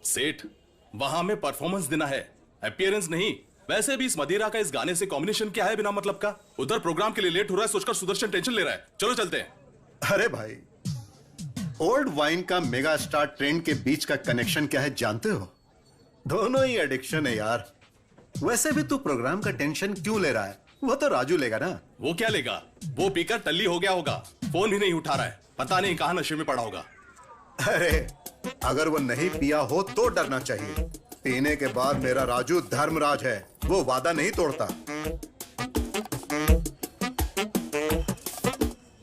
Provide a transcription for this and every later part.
सेठ, वहां में परफॉर्मेंस देना है, अपीयरेंस नहीं। वैसे भी इस मदिरा का इस गाने से कॉम्बिनेशन क्या है बिना मतलब का? उधर प्रोग्राम के लिए लेट हो रहा है सोचकर सुदर्शन टेंशन ले रहा है। चलो चलते हैं। अरे भाई, ओल्ड वाइन का मेगा स्टार ट्रेंड के बीच का कनेक्शन क्या है जानते हो? दोनों ही एडिक्शन है यार। वैसे भी तू प्रोग्राम का टेंशन क्यों ले रहा है? वो तो राजू लेगा ना। वो क्या लेगा? वो पीकर टल्ली हो गया होगा, फोन भी नहीं उठा रहा है, पता नहीं कहां नशे में पड़ा होगा। अरे अगर वो नहीं पिया हो तो डरना चाहिए। पीने के बाद मेरा राजू धर्मराज है, वो वादा नहीं तोड़ता।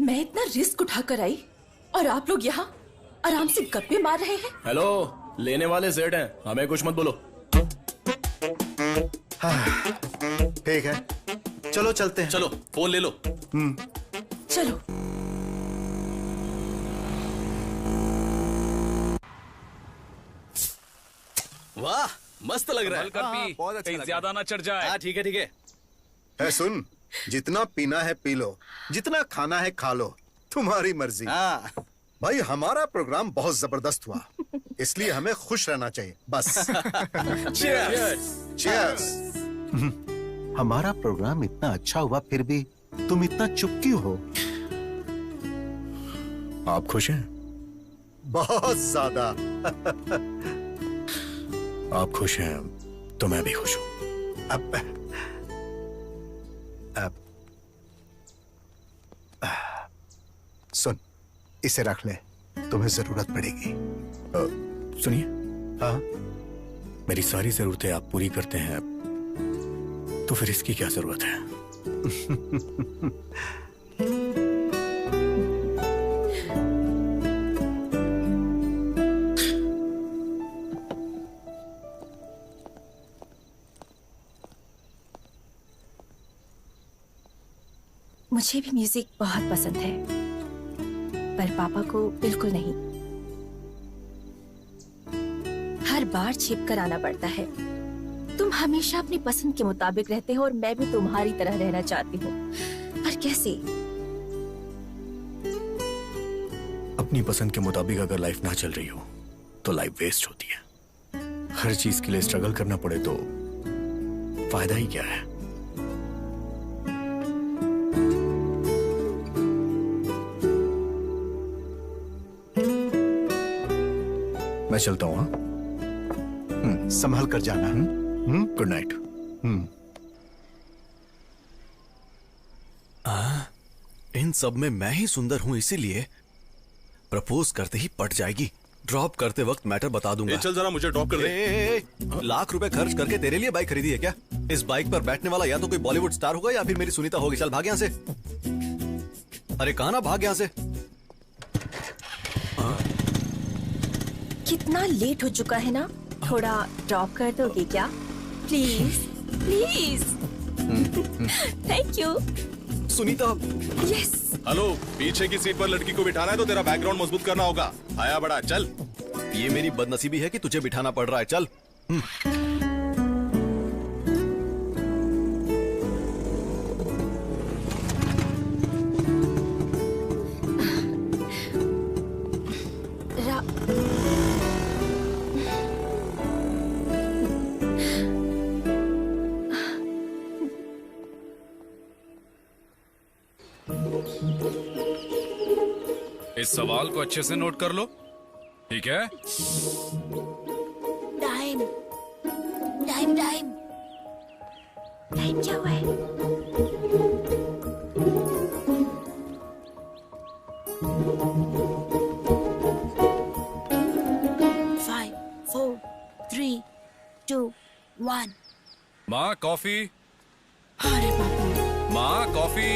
मैं इतना रिस्क उठाकर आई और आप लोग यहाँ आराम से गप्पे मार रहे हैं। हेलो, लेने वाले सेठ हैं, हमें कुछ मत बोलो। ठीक है, चलो चलते हैं। चलो फोन ले लो। चलो। वाह, मस्त लग रहा है। बहुत अच्छा ज्यादा ना चढ़ जाए। हाँ ठीक है ठीक है। है सुन, जितना पीना है पी लो, जितना खाना है खा लो, तुम्हारी मर्जी। हाँ। भाई हमारा प्रोग्राम बहुत जबरदस्त हुआ, इसलिए हमें खुश रहना चाहिए बस। Cheers। हमारा प्रोग्राम इतना अच्छा हुआ फिर भी तुम इतना चुप क्यों हो? आप खुश हैं? बहुत ज्यादा। आप खुश हैं तो मैं भी खुश हूं। अब सुन, इसे रख ले, तुम्हें जरूरत पड़ेगी। सुनिए, हाँ? मेरी सारी जरूरतें आप पूरी करते हैं, तो फिर इसकी क्या जरूरत है? मुझे भी म्यूजिक बहुत पसंद है, पर पापा को बिल्कुल नहीं। हर बार छिप कर आना पड़ता है। तुम हमेशा अपनी पसंद के मुताबिक रहते हो और मैं भी तुम्हारी तरह रहना चाहती हूँ, पर कैसे? अपनी पसंद के मुताबिक अगर लाइफ ना चल रही हो तो लाइफ वेस्ट होती है। हर चीज के लिए स्ट्रगल करना पड़े तो फायदा ही क्या है? मैं चलता हूँ। संभल कर जाना। Good night. इन सब में मैं ही सुंदर हूं, इसीलिए प्रपोज करते ही पट जाएगी। ड्रॉप करते वक्त मैटर बता दूंगा। चल जरा मुझे ड्रॉप कर दे। लाख रुपए खर्च करके तेरे लिए बाइक खरीदी है क्या? इस बाइक पर बैठने वाला या तो कोई बॉलीवुड स्टार होगा या फिर मेरी सुनीता होगी। चल भाग यहां से। अरे कहां ना, भाग यहां से। कितना लेट हो चुका है ना, थोड़ा ड्रॉप कर दोगे क्या? Please please. Thank you. Sunita. Yes. Hello, पीछे की सीट पर लड़की को बिठाना है तो तेरा बैकग्राउंड मजबूत करना होगा। आया बड़ा, चल। ये मेरी बदनसीबी है कि तुझे बिठाना पड़ रहा है। चल। इस सवाल को अच्छे से नोट कर लो, ठीक है? टाइम टाइम टाइम टाइम क्या हुआ है? Five, 4, 3, 2, 1। माँ कॉफी। अरे बाप। माँ कॉफी।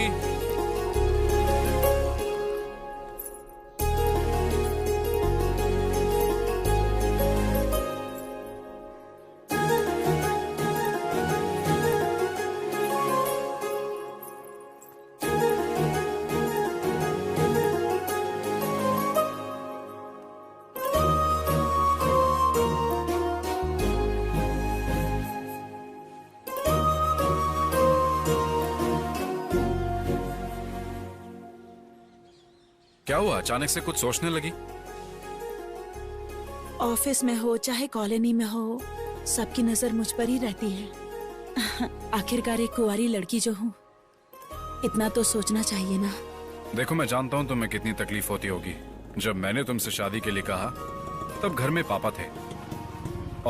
क्या हुआ, अचानक से कुछ सोचने लगी? ऑफिस में हो चाहे कॉलोनी में हो, सबकी नजर मुझ पर ही रहती है। आखिरकार एक कुंवारी लड़की जो हूँ, इतना तो सोचना चाहिए ना। देखो, मैं जानता हूँ तुम्हें कितनी तकलीफ होती होगी। जब मैंने तुमसे शादी के लिए कहा तब घर में पापा थे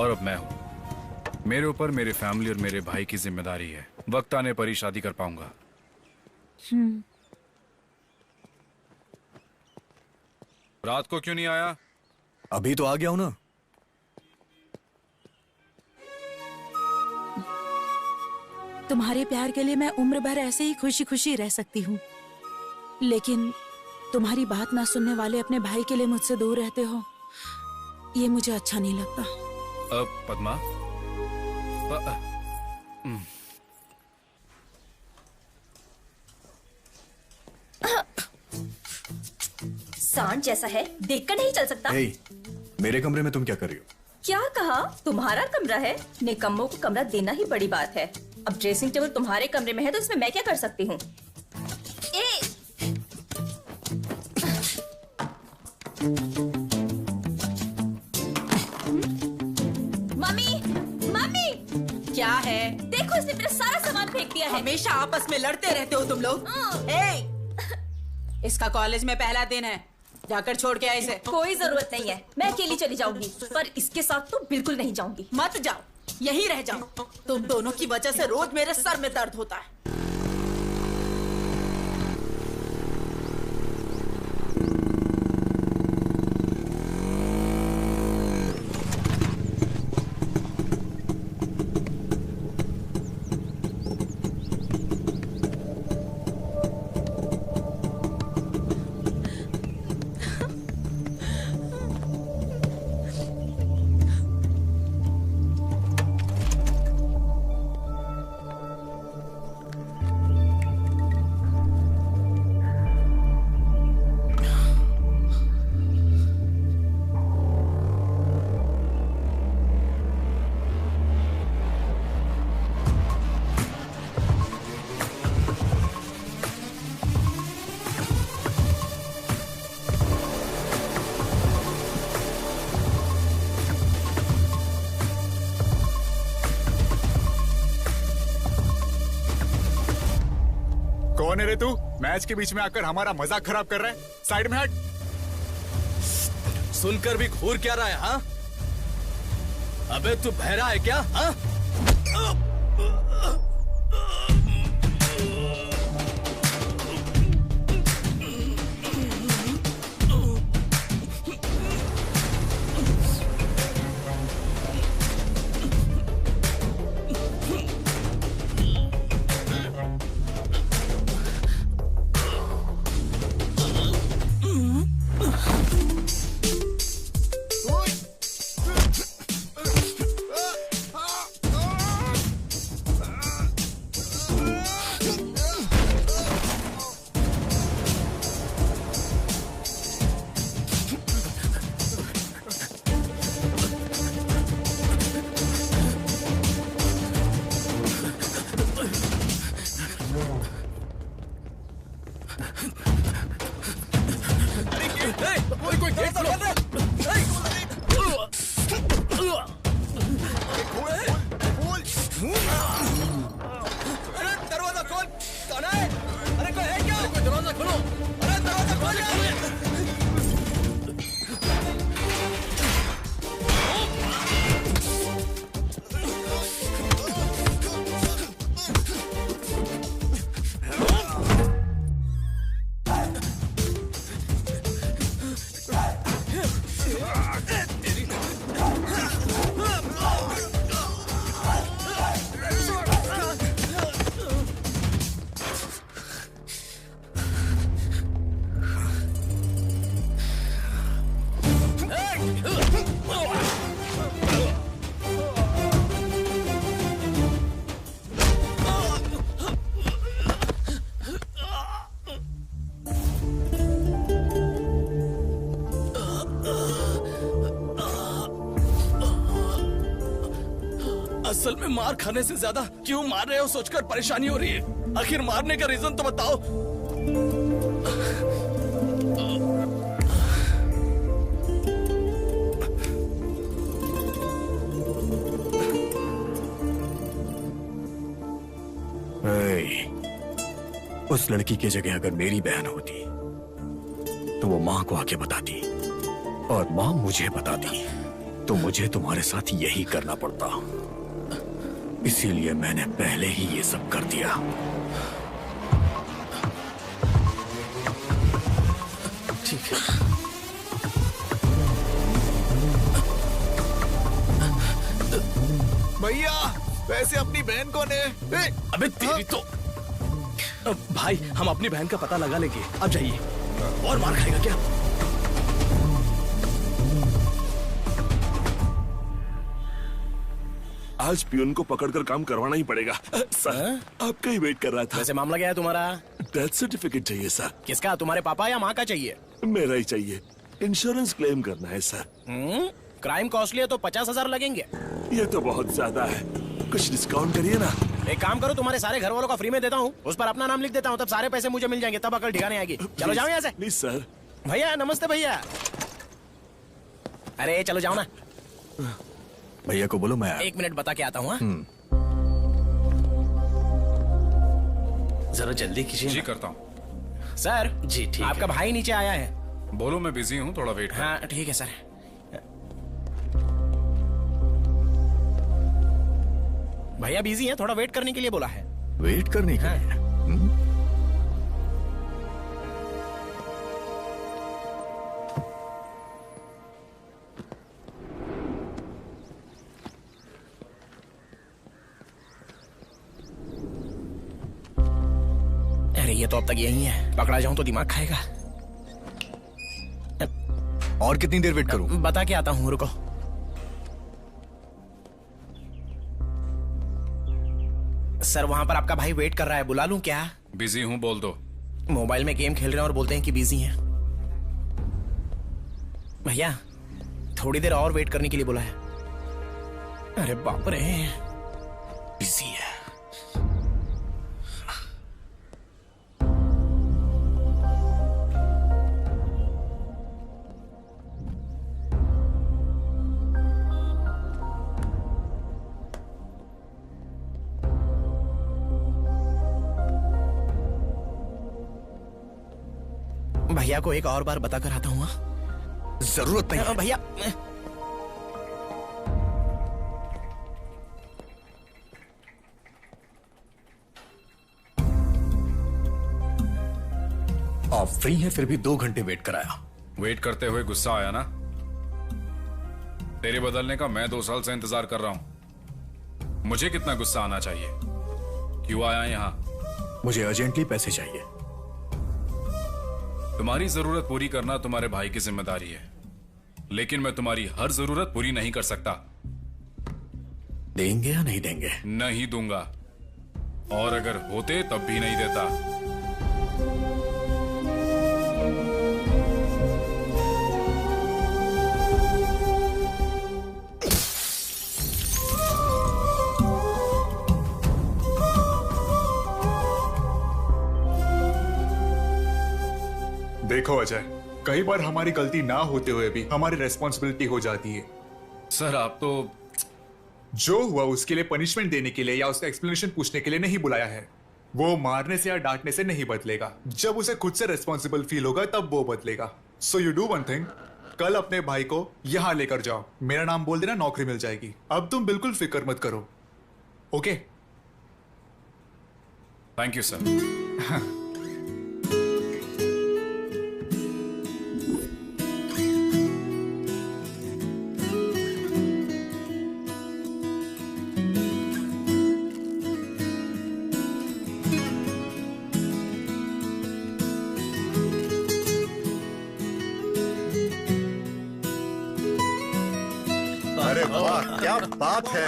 और अब मैं हूँ। मेरे ऊपर मेरे फैमिली और मेरे भाई की जिम्मेदारी है। वक्त आने पर ही शादी कर पाऊंगा। रात को क्यों नहीं आया? अभी तो आ गया हूं ना। तुम्हारे प्यार के लिए मैं उम्र भर ऐसे ही खुशी खुशी रह सकती हूँ, लेकिन तुम्हारी बात ना सुनने वाले अपने भाई के लिए मुझसे दूर रहते हो, ये मुझे अच्छा नहीं लगता। पद्मा, सांड जैसा है, देखकर नहीं चल सकता। हे, मेरे कमरे में तुम क्या कर रही हो? क्या कहा? तुम्हारा कमरा है? निकम्मों को कमरा देना ही बड़ी बात है। अब ड्रेसिंग टेबल तुम्हारे कमरे में है तो इसमें मैं क्या कर सकती हूँ? मम्मी, मम्मी, क्या है? देखो इसने मेरा सारा सामान फेंक दिया है। हमेशा आपस में लड़ते रहते हो तुम लोग। इसका कॉलेज में पहला दिन है, जाकर छोड़ के आए इसे। कोई जरूरत नहीं है, मैं अकेली चली जाऊंगी, पर इसके साथ तो बिल्कुल नहीं जाऊंगी। मत जाओ, यहीं रह जाओ। तुम दोनों की वजह से रोज मेरे सर में दर्द होता है। कौन है रे तू? मैच के बीच में आकर हमारा मजाक खराब कर रहा है। साइड में हट। सुनकर भी घूर क्या रहा है? हाँ, अबे तू बहरा है क्या? हाँ, असल में मार खाने से ज्यादा क्यों मार रहे हो सोचकर परेशानी हो रही है। आखिर मारने का रीजन तो बताओ। उस लड़की की जगह अगर मेरी बहन होती तो वो माँ को आके बताती, और माँ मुझे बताती, तो मुझे तुम्हारे साथ यही करना पड़ता। इसीलिए मैंने पहले ही ये सब कर दिया। ठीक है। भैया वैसे अपनी बहन कौन है? अबे तेरी तो भाई, हम अपनी बहन का पता लगा लेंगे, अब जाइए। और मार खाएगा क्या? आज पियून को पकड़कर काम करवाना ही पड़ेगा। सर आपका ही वेट कर रहा था। वैसे मामला क्या है तुम्हारा? डेथ सर्टिफिकेट चाहिए सर। किसका, तुम्हारे पापा या माँ का चाहिए? मेरा ही चाहिए। इंश्योरेंस क्लेम करना है सर। क्राइम कॉस्टली है तो 50,000 लगेंगे। ये तो बहुत ज्यादा है, कुछ डिस्काउंट करिए ना। एक काम करो, तुम्हारे सारे घर वालों का फ्री में देता हूँ, उस पर अपना नाम लिख देता हूँ, तब सारे पैसे मुझे मिल जाएंगे, तब अकल ठिकाने आएगी। चलो जाओ यहाँ से। Please sir. भैया नमस्ते भैया। अरे चलो जाओ ना। भैया को बोलो मैं 1 मिनट बता के आता हूँ। जरा जल्दी कीजिए। जी करता हूँ सर। जी ठीक आपका भाई नीचे आया है। बोलो मैं बिजी हूँ, थोड़ा वेट करो। हाँ ठीक है सर। भैया बिजी हैं, थोड़ा वेट करने के लिए बोला है। वेट करने के लिए? अरे ये तो अब तक यही है, पकड़ा जाऊं तो दिमाग खाएगा। और कितनी देर वेट करूं? बता के आता हूँ, रुको। सर वहां पर आपका भाई वेट कर रहा है, बुला लूं क्या? बिजी हूँ, बोल दो। मोबाइल में गेम खेल रहे हैं और बोलते हैं कि बिजी हैं। भैया थोड़ी देर और वेट करने के लिए बोला है। अरे बाप रे, बिजी है। भैया को एक और बार बता कर आता हूँ। जरूरत नहीं है। भैया आप फ्री हैं फिर भी 2 घंटे वेट कराया। वेट करते हुए गुस्सा आया ना? तेरे बदलने का मैं 2 साल से इंतजार कर रहा हूं। मुझे कितना गुस्सा आना चाहिए? क्यों आया यहाँ? मुझे अर्जेंटली पैसे चाहिए। तुम्हारी जरूरत पूरी करना तुम्हारे भाई की जिम्मेदारी है, लेकिन मैं तुम्हारी हर जरूरत पूरी नहीं कर सकता। देंगे या नहीं देंगे? नहीं दूंगा, और अगर होते तब भी नहीं देता। देखो अजय, कई बार हमारी गलती ना होते हुए भी हमारी रेस्पॉन्सिबिलिटी हो जाती है। सर आप तो जो हुआ उसके लिए पनिशमेंट देने के लिए या उसका एक्सप्लेनेशन पूछने के लिए नहीं बुलाया है। वो मारने से या डांटने से नहीं बदलेगा। जब उसे खुद से रेस्पॉन्सिबल फील होगा तब वो बदलेगा। So you do one thing, कल अपने भाई को यहां लेकर जाओ, मेरा नाम बोल देना, नौकरी मिल जाएगी। अब तुम बिल्कुल फिक्र मत करो, ओके? Thank you sir. अरे वाह, क्या बात है।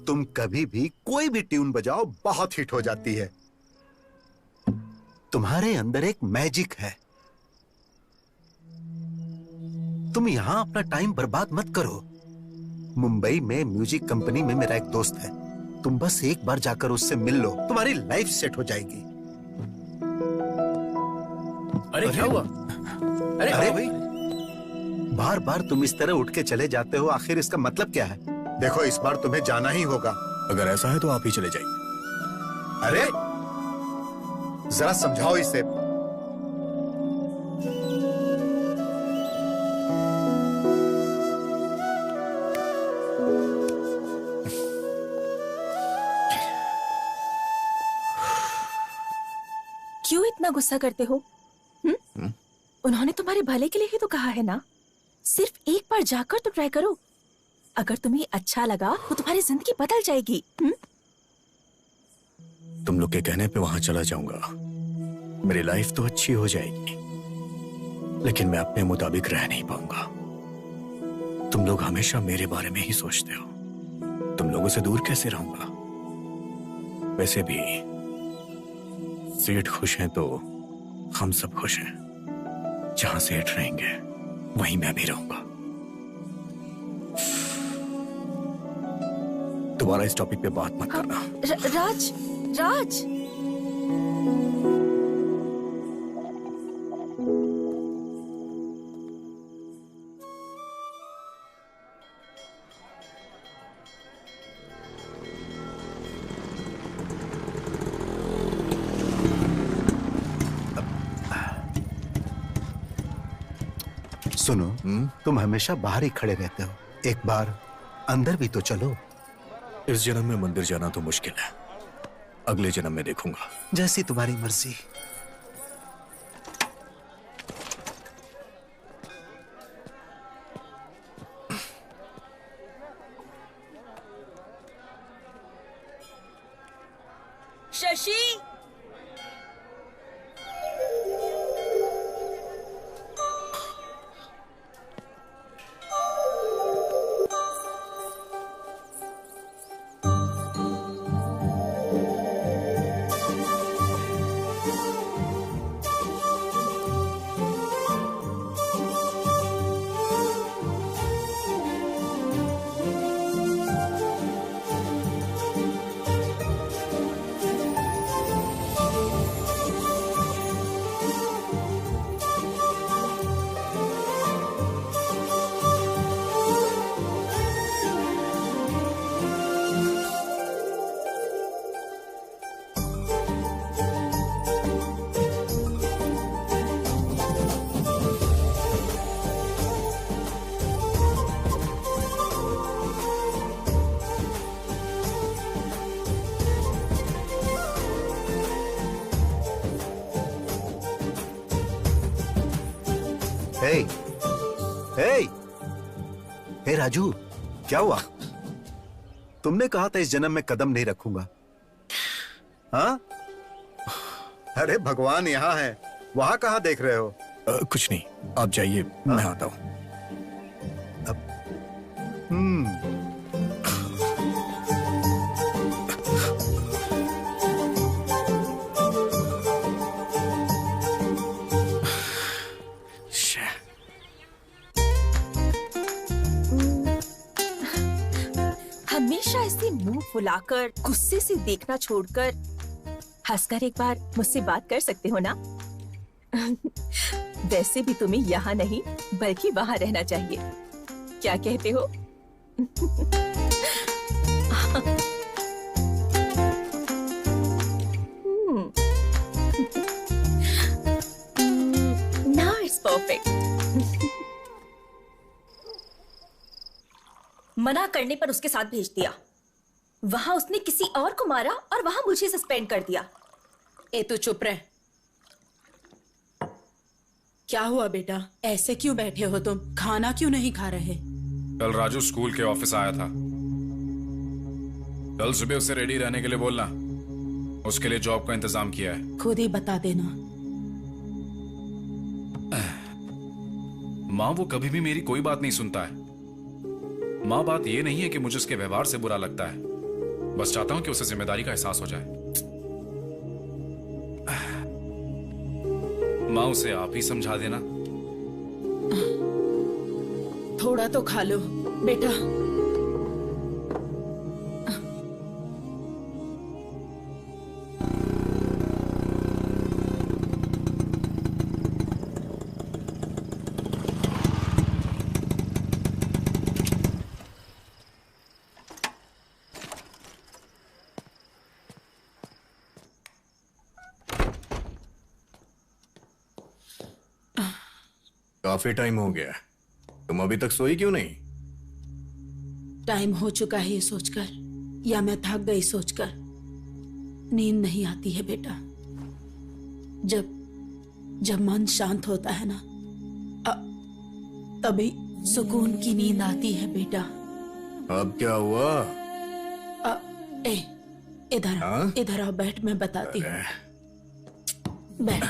तुम कभी भी कोई भी ट्यून बजाओ बहुत हिट हो जाती है। तुम्हारे अंदर एक मैजिक है। तुम यहां अपना टाइम बर्बाद मत करो। मुंबई में म्यूजिक कंपनी में मेरा एक दोस्त है, तुम बस एक बार जाकर उससे मिल लो, तुम्हारी लाइफ सेट हो जाएगी। अरे क्या हुआ? अरे भाई, बार बार तुम इस तरह उठ के चले जाते हो, आखिर इसका मतलब क्या है? देखो इस बार तुम्हें जाना ही होगा। अगर ऐसा है तो आप ही चले जाइए। अरे जरा समझाओ इसे। क्यों इतना गुस्सा करते हो? उन्होंने तुम्हारे भले के लिए ही तो कहा है ना। सिर्फ एक बार जाकर तो ट्राई करो। अगर तुम्हें अच्छा लगा तो तुम्हारी जिंदगी बदल जाएगी। तुम लोग के कहने पे वहां चला जाऊंगा, मेरी लाइफ तो अच्छी हो जाएगी, लेकिन मैं अपने मुताबिक रह नहीं पाऊंगा। तुम लोग हमेशा मेरे बारे में ही सोचते हो। तुम लोगों से दूर कैसे रहूंगा? वैसे भी सेठ खुश हैं तो हम सब खुश हैं। जहां सेठ रहेंगे वहीं मैं भी रहूंगा। दोबारा इस टॉपिक पे बात मत करना। राज, राज। सुनो, तुम हमेशा बाहर ही खड़े रहते हो। एक बार अंदर भी तो चलो। इस जन्म में मंदिर जाना तो मुश्किल है, अगले जन्म में देखूंगा। जैसी तुम्हारी मर्जी। शशि, हे राजू, क्या हुआ? तुमने कहा था इस जन्म में कदम नहीं रखूंगा। हाँ? अरे भगवान यहाँ है, वहां कहाँ देख रहे हो? कुछ नहीं, आप जाइए, मैं आता हूं। हमेशा ऐसे मुंह फुलाकर गुस्से से देखना छोड़कर हंसकर एक बार मुझसे बात कर सकते हो ना? वैसे भी तुम्हें यहाँ नहीं बल्कि वहाँ रहना चाहिए। क्या कहते हो? Now it's perfect. मना करने पर उसके साथ भेज दिया। वहां उसने किसी और को मारा और वहां मुझे सस्पेंड कर दिया। ए तू चुप रह। क्या हुआ बेटा, ऐसे क्यों बैठे हो तुम? खाना क्यों नहीं खा रहे? कल राजू स्कूल के ऑफिस आया था। कल सुबह उसे रेडी रहने के लिए बोलना, उसके लिए जॉब का इंतजाम किया है। खुद ही बता देना। माँ वो कभी भी मेरी कोई बात नहीं सुनता है। माँ बात ये नहीं है कि मुझे उसके व्यवहार से बुरा लगता है, बस चाहता हूं कि उसे जिम्मेदारी का एहसास हो जाए। माँ उसे आप ही समझा देना। थोड़ा तो खा लो बेटा। काफी टाइम हो गया, तुम अभी तक सोई क्यों नहीं? टाइम हो चुका है ये सोचकर, या मैं थक गई सोचकर। नींद नहीं आती है बेटा। जब मन शांत होता है ना, तभी सुकून की नींद आती है बेटा। अब क्या हुआ? इधर आओ, बैठ, मैं बताती हूँ। बैठ।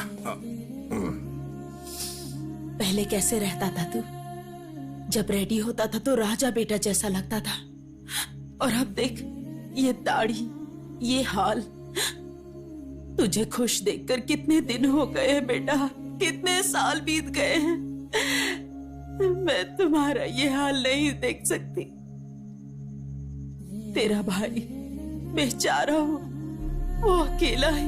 पहले कैसे रहता था तू? जब रेडी होता था तो राजा बेटा जैसा लगता था, और अब देख ये दाढ़ी, ये हाल। तुझे खुश देखकर कितने दिन हो गए हैं बेटा, कितने साल बीत गए हैं। मैं तुम्हारा ये हाल नहीं देख सकती। तेरा भाई बेचारा हो, वो अकेला ही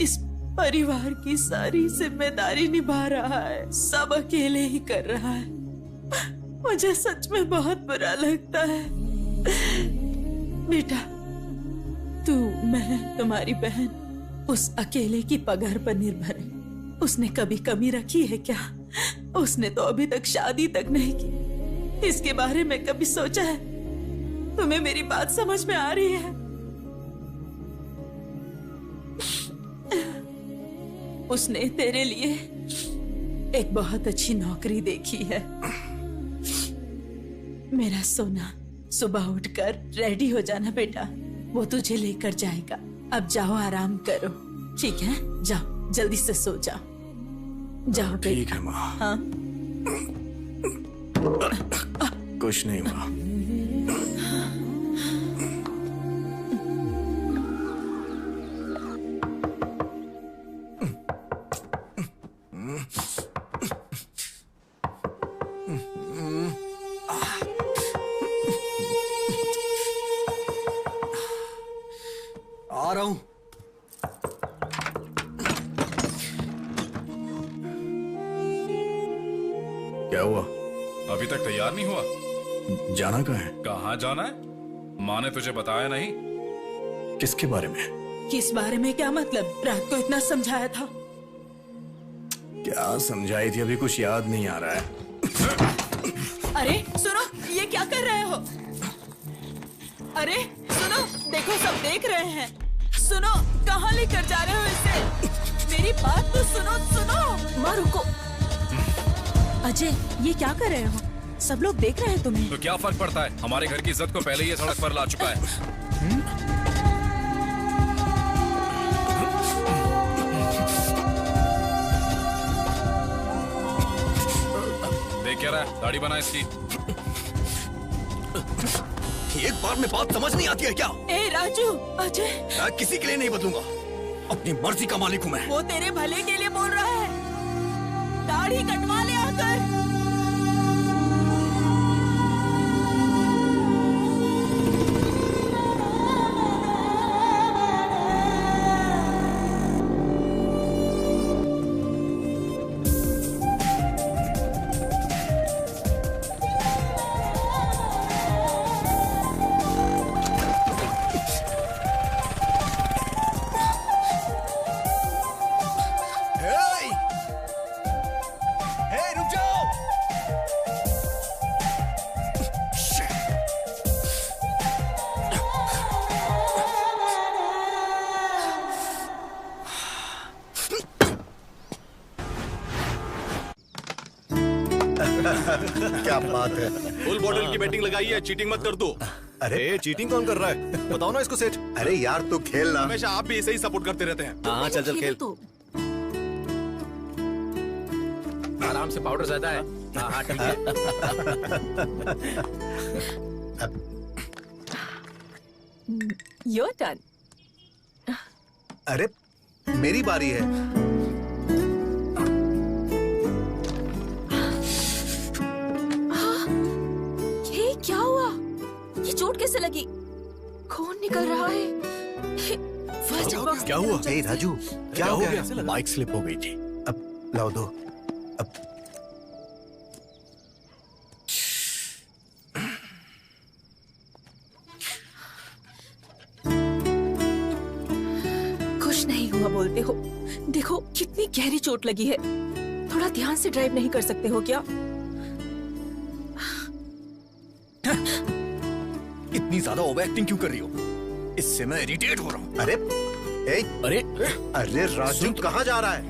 इस परिवार की सारी जिम्मेदारी निभा रहा है, सब अकेले ही कर रहा है। मुझे सच में बहुत बुरा लगता है बेटा। तू, मैं, तुम्हारी बहन उस अकेले की पगार पर निर्भर है। उसने कभी कमी रखी है क्या? उसने तो अभी तक शादी तक नहीं की। इसके बारे में कभी सोचा है? तुम्हें मेरी बात समझ में आ रही है? उसने तेरे लिए एक बहुत अच्छी नौकरी देखी है। मेरा सोना, सुबह उठकर रेडी हो जाना बेटा, वो तुझे लेकर जाएगा। अब जाओ, आराम करो, ठीक है? जाओ, जल्दी से सो जाओ। जाओ बेटा। ठीक है माँ। हाँ, कुछ नहीं माँ। आ रहा हूं। क्या हुआ? अभी तक तैयार नहीं हुआ? जाना कहाँ है? कहाँ जाना है? माँ ने तुझे बताया नहीं? किसके बारे में? किस बारे में? क्या मतलब? रात को इतना समझाया था। क्या समझाई थी? अभी कुछ याद नहीं आ रहा है। अरे सुनो, ये क्या कर रहे हो? अरे सुनो, देखो सब देख रहे हैं। सुनो, कहाँ लेकर जा रहे हो इसे? मेरी बात तो सुनो। माँ रुको। अजय, ये क्या कर रहे हो? सब लोग देख रहे हैं तुम्हें। तो क्या फर्क पड़ता है? हमारे घर की इज्जत को पहले ही ये सड़क पर ला चुका है। देख क्या रहा है? दाढ़ी बना इसकी। एक बार में बात समझ नहीं आती है क्या? ए राजू, अजय, मैं किसी के लिए नहीं बदलूंगा। अपनी मर्जी का मालिक हूँ मैं। वो तेरे भले के लिए बोल रहा है। दाढ़ी कटवा ले आकर। क्या बात है। फुल बॉटल की बैटिंग लगाई है, चीटिंग मत कर दो। अरे चीटिंग कौन कर रहा है? बताओ ना इसको सेठ। अरे यार तू खेलना। हमेशा आप भी ऐसे ही सपोर्ट करते रहते हैं। हाँ चल खेल। आराम से, पाउडर ज्यादा है। हाँ ठीक है। Your turn. अरे मेरी बारी है। ये क्या हुआ? ये चोट कैसे लगी? खून निकल रहा है। First aid box. क्या हुआ? ए राजू, क्या हो गया? बाइक स्लिप हो गई थी। अब लाओ दो। अब कुछ नहीं हुआ बोलते हो। देखो कितनी गहरी चोट लगी है। थोड़ा ध्यान से ड्राइव नहीं कर सकते हो क्या? इतनी ज्यादा ओवर एक्टिंग क्यों कर रही हो? इससे मैं इरिटेट हो रहा हूँ। अरे अरे अरे राजू कहाँ जा रहा है?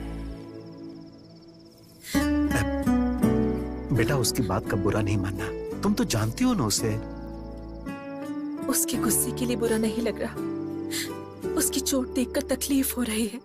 बेटा उसकी बात का बुरा नहीं मानना, तुम तो जानती हो ना उसे। उसके गुस्से के लिए बुरा नहीं लग रहा, उसकी चोट देखकर तकलीफ हो रही है।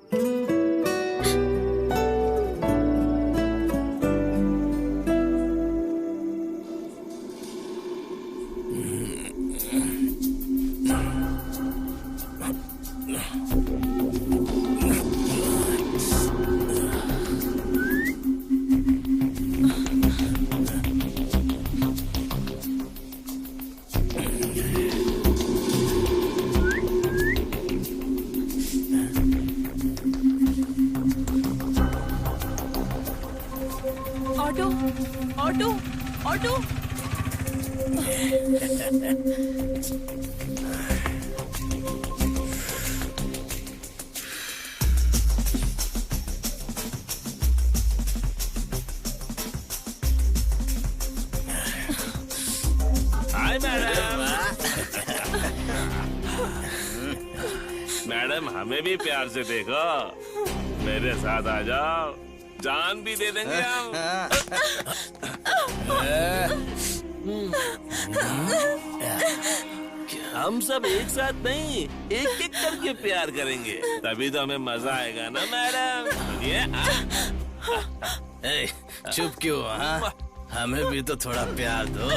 Auto auto auto. Hi madam. Madam हमें भी प्यार से देखो, मेरे साथ आ जाओ, जान भी दे देंगे हम। हम सब एक साथ नहीं, एक एक करके प्यार करेंगे, तभी तो हमें मजा आएगा ना मैडम। ए, चुप क्यों? हाँ, हमें भी तो थोड़ा प्यार दो।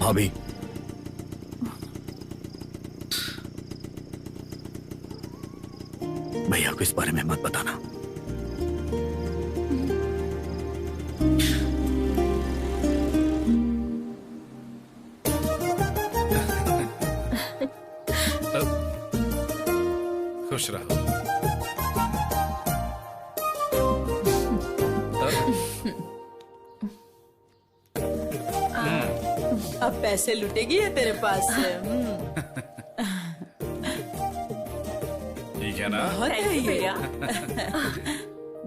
भाभी, भैया को इस बारे में मत बताना। खुश रहो। अब पैसे लुटेगी है तेरे पास से। ठीक है ना? बहुत है ये।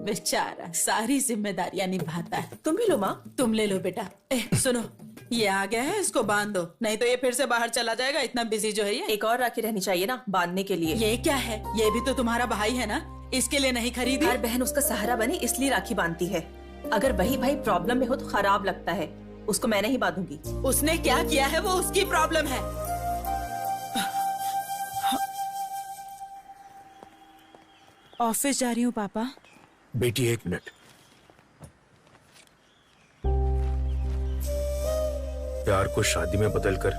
बेचारा सारी जिम्मेदारियां निभाता है। तुम भी लो माँ। तुम ले लो बेटा। सुनो, ये आ गया है, इसको बांध दो, नहीं तो ये फिर से बाहर चला जाएगा। इतना बिजी जो है ये। एक और राखी रहनी चाहिए ना बांधने के लिए। ये क्या है? ये भी तो तुम्हारा भाई है ना, इसके लिए नहीं खरीदी? हर बहन उसका सहारा बने इसलिए राखी बांधती है। अगर वही भाई प्रॉब्लम में हो तो खराब लगता है। उसको मैं नहीं बांधूंगी। उसने क्या किया है वो उसकी प्रॉब्लम है। ऑफिस जा रही हूँ पापा। बेटी एक मिनट। प्यार को शादी में बदलकर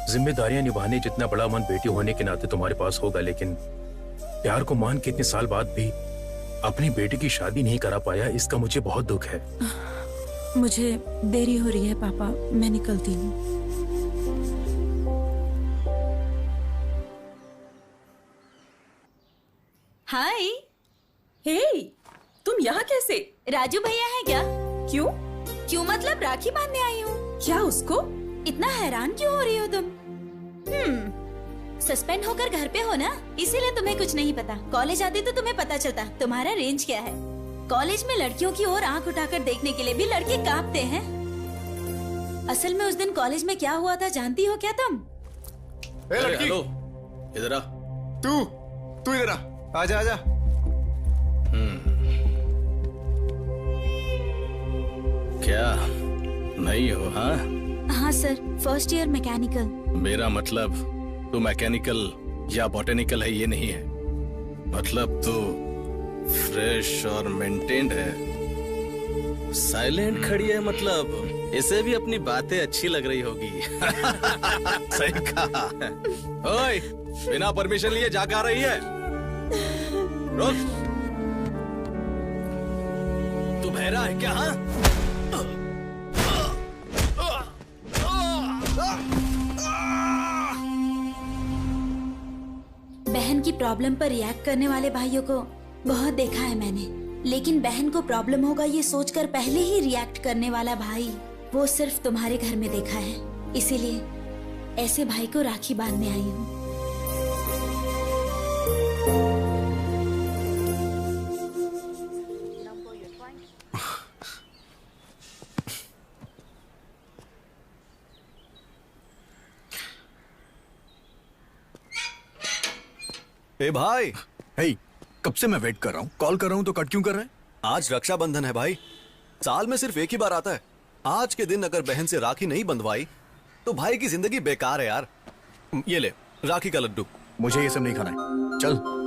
जिम्मेदारियां निभाने जितना बड़ा मन बेटी होने के नाते तुम्हारे पास होगा, लेकिन प्यार को मान के इतने साल बाद भी अपनी बेटी की शादी नहीं करा पाया, इसका मुझे बहुत दुख है। मुझे देरी हो रही है पापा, मैं निकलती हूँ। हाय। हे, तुम यहाँ कैसे? राजू भैया है क्या? क्यों? क्यों मतलब राखी बांधने आई हूँ। क्या उसको? इतना हैरान क्यों हो रही हो तुम? सस्पेंड होकर घर पे हो ना, इसीलिए तुम्हें कुछ नहीं पता। कॉलेज आते तो तुम्हें पता चलता तुम्हारा रेंज क्या है। कॉलेज में लड़कियों की ओर आंख उठाकर देखने के लिए भी लड़के कांपते हैं। असल में उस दिन कॉलेज में क्या हुआ था जानती हो क्या तुम? लड़की, हेलो, इधर आ। तू इधर आ। आजा आजा। क्या नहीं हो? हाँ हाँ सर, फर्स्ट ईयर मैकेनिकल। मेरा मतलब तू मैकेनिकल या बॉटेनिकल है ये नहीं है, मतलब तू फ्रेश और मेंटेन्ड है। साइलेंट खड़ी है, मतलब इसे भी अपनी बातें अच्छी लग रही होगी। सही कहा। ओए, बिना परमिशन लिए जाकर आ रही है? रुक, तू बहरा है क्या? हाँ, बहन की प्रॉब्लम पर रिएक्ट करने वाले भाइयों को बहुत देखा है मैंने, लेकिन बहन को प्रॉब्लम होगा ये सोचकर पहले ही रिएक्ट करने वाला भाई वो सिर्फ तुम्हारे घर में देखा है। इसीलिए ऐसे भाई को राखी बांधने आई हूँ। ए भाई। हे, कब से मैं वेट कर रहा हूँ, कॉल कर रहा हूँ तो कट क्यों कर रहे हैं? आज रक्षाबंधन है भाई, साल में सिर्फ एक ही बार आता है। आज के दिन अगर बहन से राखी नहीं बंधवाई तो भाई की जिंदगी बेकार है यार। ये ले राखी का लड्डू। मुझे ये सब नहीं खाना है, चल।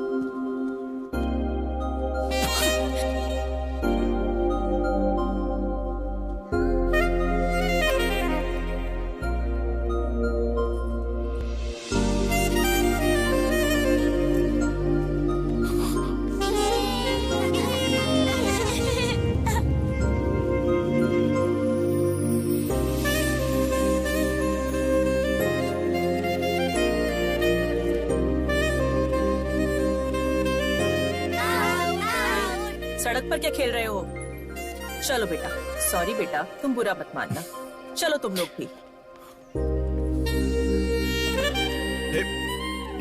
सड़क पर क्या खेल रहे हो? चलो बेटा, सॉरी बेटा, तुम बुरा मत मानना। चलो तुम लोग भी।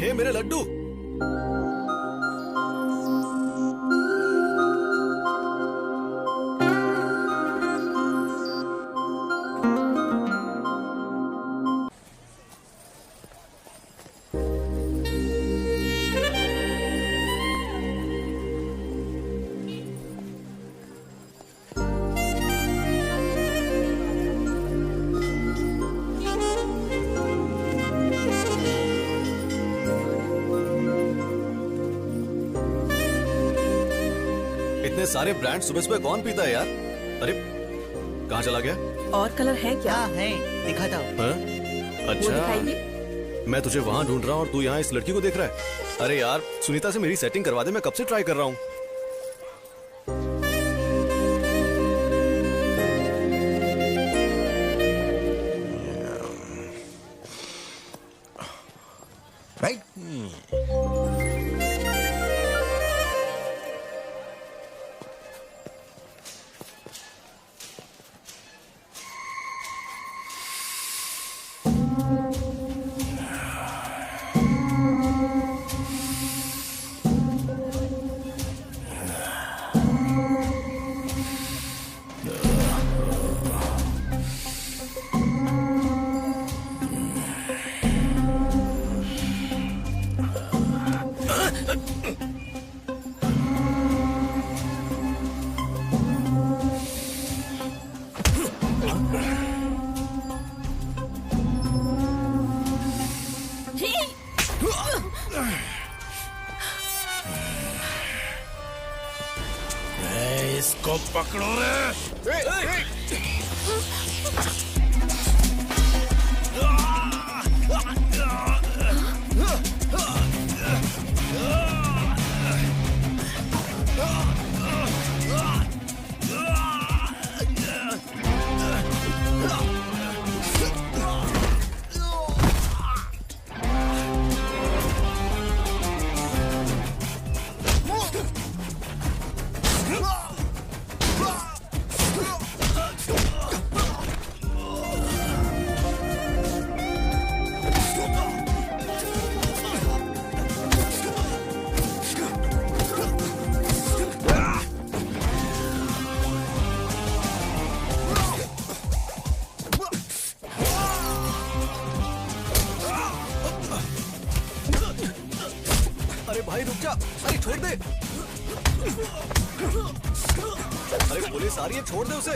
हे मेरे लड्डू। इतने सारे ब्रांड सुबह सुबह कौन पीता है यार? अरे कहाँ चला गया? और कलर है क्या? है, दिखा था। हाँ? वो अच्छा, दिखाइए। मैं तुझे वहां ढूंढ रहा हूँ और तू यहाँ इस लड़की को देख रहा है। अरे यार सुनीता से मेरी सेटिंग करवा दे, मैं कब से ट्राई कर रहा हूँ। इसको पकड़ो रे। छोड़ दे। अरे पुलिस आ रही है, छोड़ दे उसे।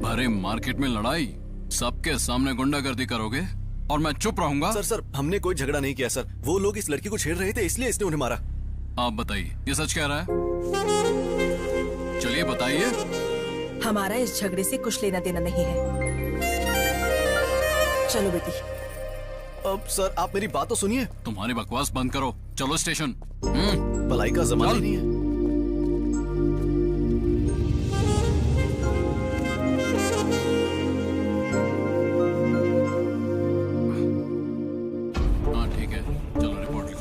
अरे मार्केट में लड़ाई, सबके सामने गुंडागर्दी करोगे और मैं चुप रहूंगा? सर हमने कोई झगड़ा नहीं किया सर। वो लोग इस लड़की को छेड़ रहे थे, इसलिए इसने उन्हें मारा। आप बताइए, ये सच कह रहा है? चलिए बताइए। हमारा इस झगड़े से कुछ लेना देना नहीं है। चलो बेटी। अब सर आप मेरी बात तो सुनिए। तुम्हारी बकवास बंद करो, चलो स्टेशन। भलाई का जमाना नहीं है।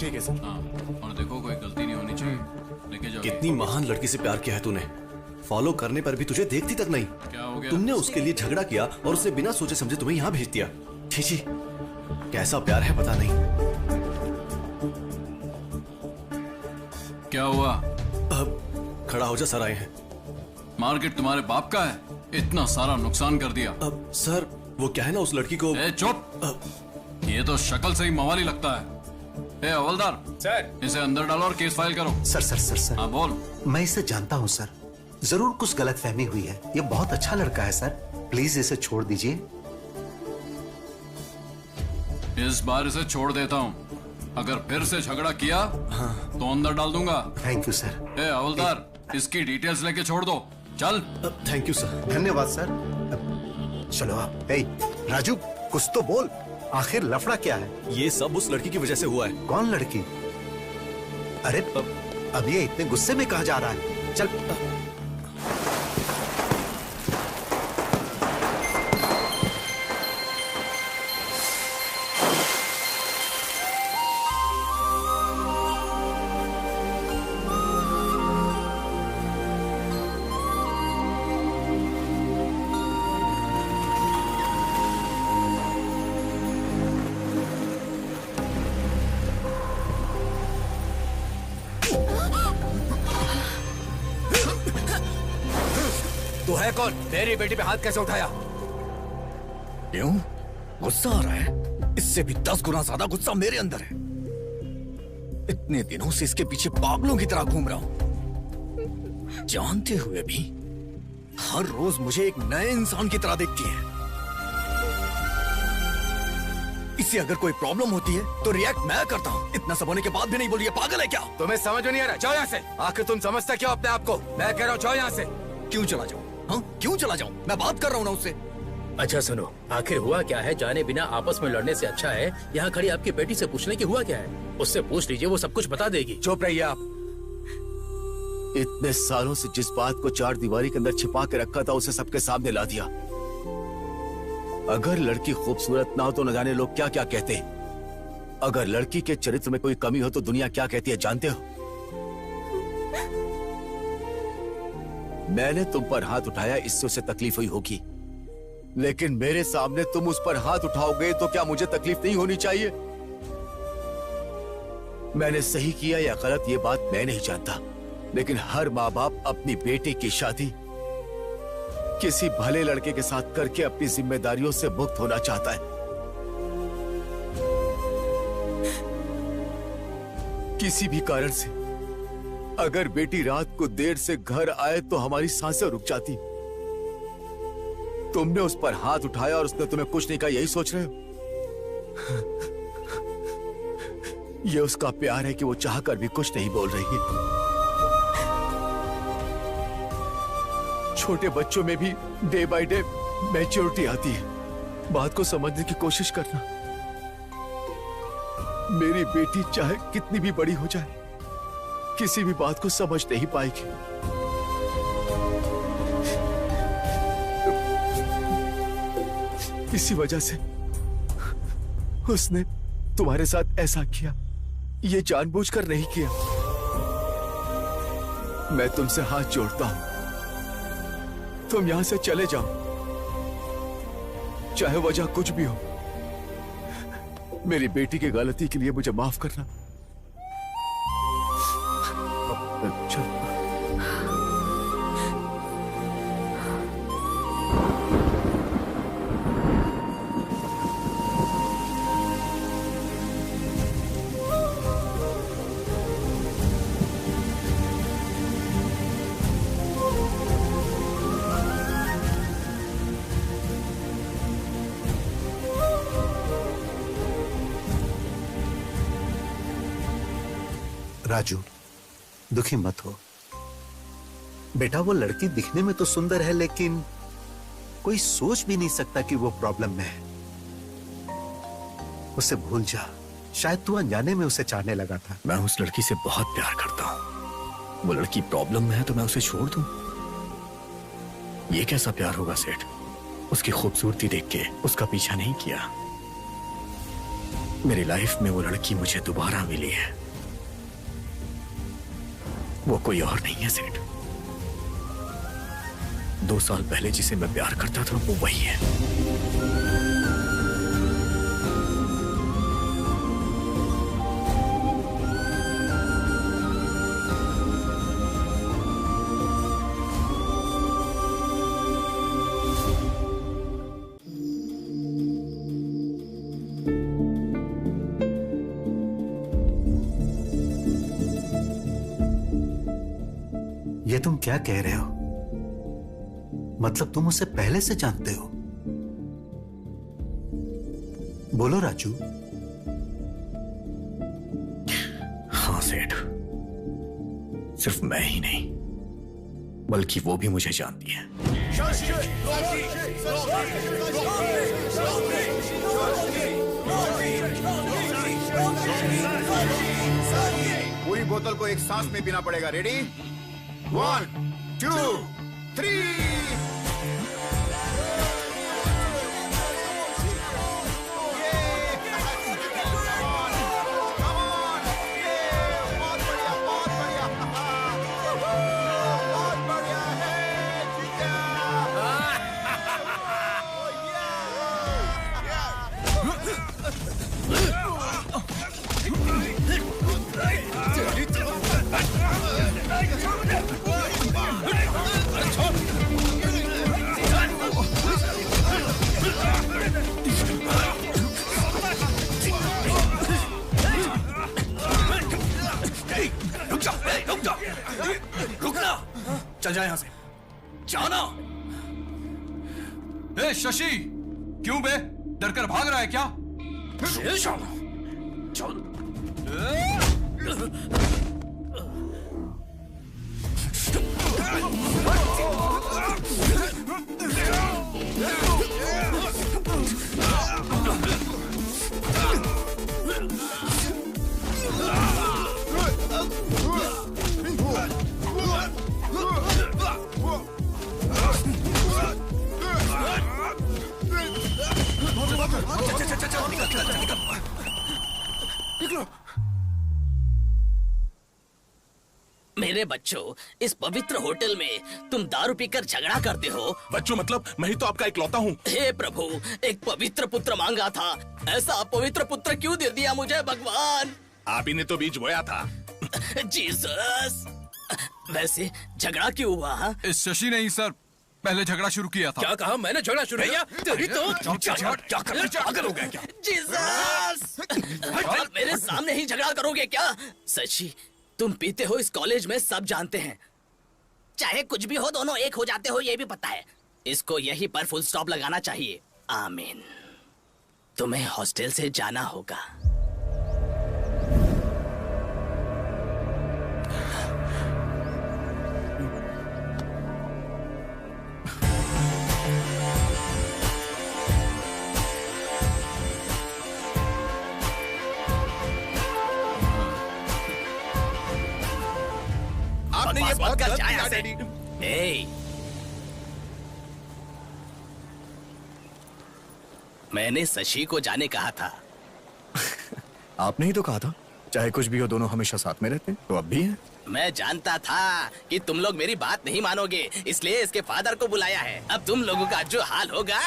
ठीक है सर। हाँ, और देखो कोई गलती नहीं होनी चाहिए। लेके जाओ। कितनी महान लड़की से प्यार किया है तूने, फॉलो करने पर भी तुझे देखती तक नहीं। क्या हो गया? तुमने उसके लिए झगड़ा किया और उसे बिना सोचे समझे तुम्हें यहाँ भेज दिया। छी, कैसा प्यार है पता नहीं। क्या हुआ? अब खड़ा हो जा, सर आए हैं। मार्केट तुम्हारे बाप का है, इतना सारा नुकसान कर दिया। अब सर वो क्या है ना, उस लड़की को। चुप। ये तो शक्ल से ही मवाली लगता है। हवलदार सर, इसे अंदर डालो और केस फाइल करो। सर। हाँ बोल। मैं इसे जानता हूँ सर, जरूर कुछ गलतफहमी हुई है। ये बहुत अच्छा लड़का है सर, प्लीज इसे छोड़ दीजिए। इस बार इसे छोड़ देता हूँ, अगर फिर से झगड़ा किया तो अंदर डाल दूंगा। Thank you sir. हवलदार, इसकी डिटेल्स लेके छोड़ दो। चल। Thank you sir. धन्यवाद सर। चलो आप। राजू कुछ तो बोल, आखिर लफड़ा क्या है? ये सब उस लड़की की वजह से हुआ है। कौन लड़की? अरे अब ये इतने गुस्से में कहा जा रहा है? चल। तू है कौन? मेरी बेटी पे हाथ कैसे उठाया? क्यों? गुस्सा आ रहा है? इससे भी 10 गुना ज्यादा गुस्सा मेरे अंदर है। इतने दिनों से इसके पीछे पागलों की तरह घूम रहा हूं, जानते हुए भी हर रोज मुझे एक नए इंसान की तरह देखती है। इससे अगर कोई प्रॉब्लम होती है तो रिएक्ट मैं करता हूँ, इतना सब होने के बाद भी नहीं बोली। पागल है क्या? तुम्हें समझ में नहीं आ रहा? जाओ यहाँ से। आखिर तुम समझते क्यों अपने आप को? मैं कह रहा हूँ जाओ यहाँ से। क्यों चला जाऊं? हाँ, क्यों चला जाऊं? मैं बात कर रहा हूं ना उससे। अच्छा सुनो, आखिर हुआ क्या है? जाने बिना आपस में लड़ने से अच्छा है यहाँ खड़ी आपकी बेटी से पूछने की हुआ क्या है। उससे पूछ लीजिए, वो सब कुछ बता देगी। चुप रहिए आप। इतने सालों से जिस बात को 4 दीवारी के अंदर छिपा के रखा था, उसे सबके सामने ला दिया। अगर लड़की खूबसूरत ना हो तो न जाने लोग क्या क्या कहते हैं। अगर लड़की के चरित्र में कोई कमी हो तो दुनिया क्या कहती है जानते हो? मैंने तुम पर हाथ उठाया, इससे उसे तकलीफ हुई होगी, लेकिन मेरे सामने तुम उस पर हाथ उठाओगे तो क्या मुझे तकलीफ नहीं होनी चाहिए? मैंने सही किया या गलत ये बात मैं नहीं जानता, लेकिन हर माँ बाप अपनी बेटी की शादी किसी भले लड़के के साथ करके अपनी जिम्मेदारियों से मुक्त होना चाहता है। किसी भी कारण से अगर बेटी रात को देर से घर आए तो हमारी सांसें रुक जाती। तुमने उस पर हाथ उठाया और उसने तुम्हें कुछ नहीं कहा, यही सोच रहे हो? यह उसका प्यार है कि वो चाहकर भी कुछ नहीं बोल रही है। छोटे बच्चों में भी डे बाय डे मैच्योरिटी आती है। बात को समझने की कोशिश करना। मेरी बेटी चाहे कितनी भी बड़ी हो जाए, किसी भी बात को समझ नहीं पाएगी। इसी वजह से उसने तुम्हारे साथ ऐसा किया। ये जानबूझकर नहीं किया। मैं तुमसे हाथ जोड़ता हूं, तुम यहां से चले जाओ, चाहे वजह कुछ भी हो। मेरी बेटी की गलती के लिए मुझे माफ करना। चलो। राजू, दुखी मत हो बेटा। वो लड़की दिखने में तो सुंदर है, लेकिन कोई सोच भी नहीं सकता कि वो प्रॉब्लम में है। उसे भूल जा, शायद तू अनजाने में उसे चाहने लगा था। मैं उस लड़की से बहुत प्यार करता हूं। वो लड़की प्रॉब्लम में है तो मैं उसे छोड़ दूं? ये कैसा प्यार होगा सेठ? उसकी खूबसूरती देख के उसका पीछा नहीं किया। मेरी लाइफ में वो लड़की मुझे दोबारा मिली है। वो कोई और नहीं है सेठ। 2 साल पहले जिसे मैं प्यार करता था वो वही है। ये तुम क्या कह रहे हो? मतलब तुम उसे पहले से जानते हो? बोलो राजू। हाँ सेठ, सिर्फ मैं ही नहीं बल्कि वो भी मुझे जानती है। पूरी बोतल को एक सांस में पीना पड़ेगा। रेडी? 1 2 3। चल जा यहां से, जाना। ए शशि, क्यों बे? डर कर भाग रहा है क्या? चल। मेरे बच्चों, इस पवित्र होटल में तुम दारू पीकर झगड़ा करते हो। बच्चों मतलब मैं ही तो आपका इकलौता हूँ। हे प्रभु, एक पवित्र पुत्र मांगा था, ऐसा अपवित्र पुत्र क्यों दे दिया मुझे भगवान? आप ही ने तो बीज बोया था। जीसस। वैसे झगड़ा क्यों हुआ? हा? इस शशि ने ही सर पहले झगड़ा शुरू किया था। क्या कहा? मैंने झगड़ा शुरू किया? तेरी तो पागल हो गया क्या? जीसस। मेरे सामने ही झगड़ा करोगे क्या? सच्ची तुम पीते हो, इस कॉलेज में सब जानते हैं। चाहे कुछ भी हो, दोनों एक हो जाते हो, ये भी पता है। इसको यहीं पर फुल स्टॉप लगाना चाहिए। आमीन। तुम्हें हॉस्टल से जाना होगा। आपने ये बहुत गलत किया डैडी। मैंने शशि को जाने कहा था। आपने ही तो कहा था चाहे कुछ भी हो दोनों हमेशा साथ में रहते, तो अब भी है। मैं जानता था कि तुम लोग मेरी बात नहीं मानोगे, इसलिए इसके फादर को बुलाया है। अब तुम लोगों का जो हाल होगा।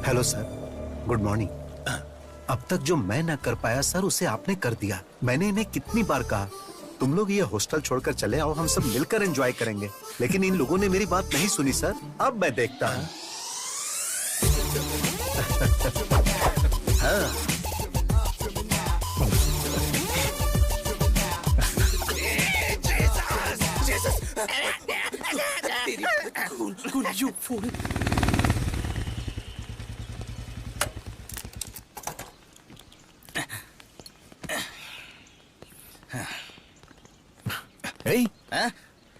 Hello sir, good morning. अब तक जो मैं ना कर पाया सर, उसे आपने कर दिया। मैंने इन्हें कितनी बार कहा तुम लोग ये हॉस्टल छोड़कर चले आओ, हम सब मिलकर एंजॉय करेंगे, लेकिन इन लोगों ने मेरी बात नहीं सुनी सर। अब मैं देखता हूँ। हाँ। you fool.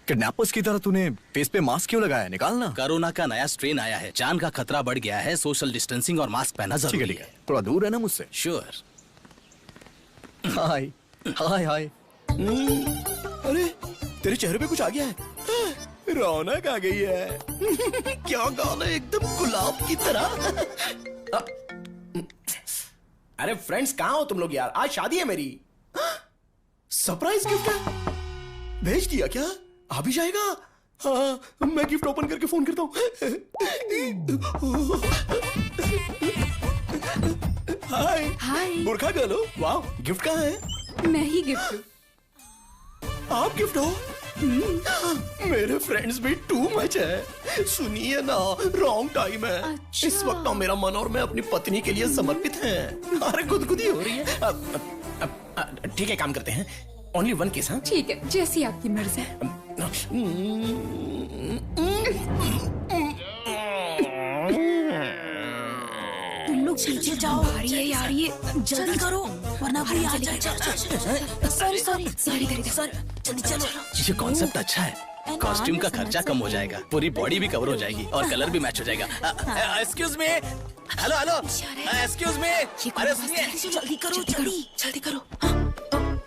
किडनैपर्स की तरह तूने फेस पे मास्क क्यों लगाया? निकालना। कोरोना का नया स्ट्रेन आया है, जान का खतरा बढ़ गया है, सोशल डिस्टेंसिंग और मास्क पहनना जरूरी है। थोड़ा दूर है ना मुझसे। श्योर। हाय हाय हाय। अरे तेरे चेहरे पे कुछ आ गया है, रौनक आ गई है। क्या गाल है, एकदम गुलाब की तरह। अरे फ्रेंड्स कहाँ हो तुम लोग यार? आज शादी है मेरी। सरप्राइज गिफ्ट है, भेज दिया क्या? आ भी जाएगा? हाँ, मैं गिफ्ट ओपन करके फोन करता हूँ। हाय हाय। बुरखा गर्ल हो? वाह, गिफ्ट कहाँ है? मैं ही गिफ्ट हूँ। आप गिफ्ट हो? मेरे फ्रेंड्स भी टू मच है। सुनिए ना, रॉन्ग टाइम है। अच्छा। इस वक्त ना मेरा मन और मैं अपनी पत्नी के लिए समर्पित हैं। अरे गुदगुदी हो रही है। ठीक है, काम करते हैं। Only one case. हाँ ठीक है, जैसी आपकी मर्जी। तुम लोग पीछे जाओ। भारी है यार ये, जल्दी करो वरना कोई आ जाए। सॉरी सॉरी सॉरी जल्दी चलो। ये कॉन्सेप्ट अच्छा है। कॉस्ट्यूम का खर्चा कम हो जाएगा, पूरी बॉडी भी कवर हो जाएगी और कलर भी मैच हो जाएगा। Excuse me, hello hello, excuse me. अरे सुनिए, जल्दी करो, जल्दी करो। हाँ,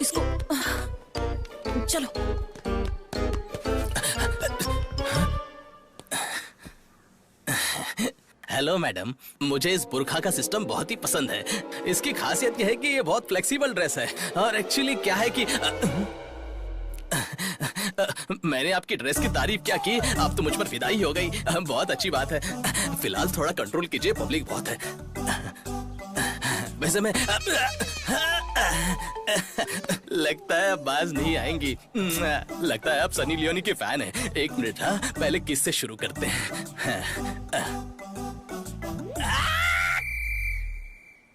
इसको चलो। हेलो मैडम, मुझे इस बुरखा का सिस्टम बहुत ही पसंद है। इसकी खासियत यह है कि ये बहुत फ्लेक्सिबल ड्रेस है और एक्चुअली क्या है कि मैंने आपकी ड्रेस की तारीफ क्या की, आप तो मुझ पर फिदा ही हो गई। बहुत अच्छी बात है। फिलहाल थोड़ा कंट्रोल कीजिए, पब्लिक बहुत है। वैसे मैं लगता है अब बाज नहीं आएंगी। लगता है आप सनी लियोनी के फैन हैं। एक मिनट, हाँ पहले किस से शुरू करते हैं।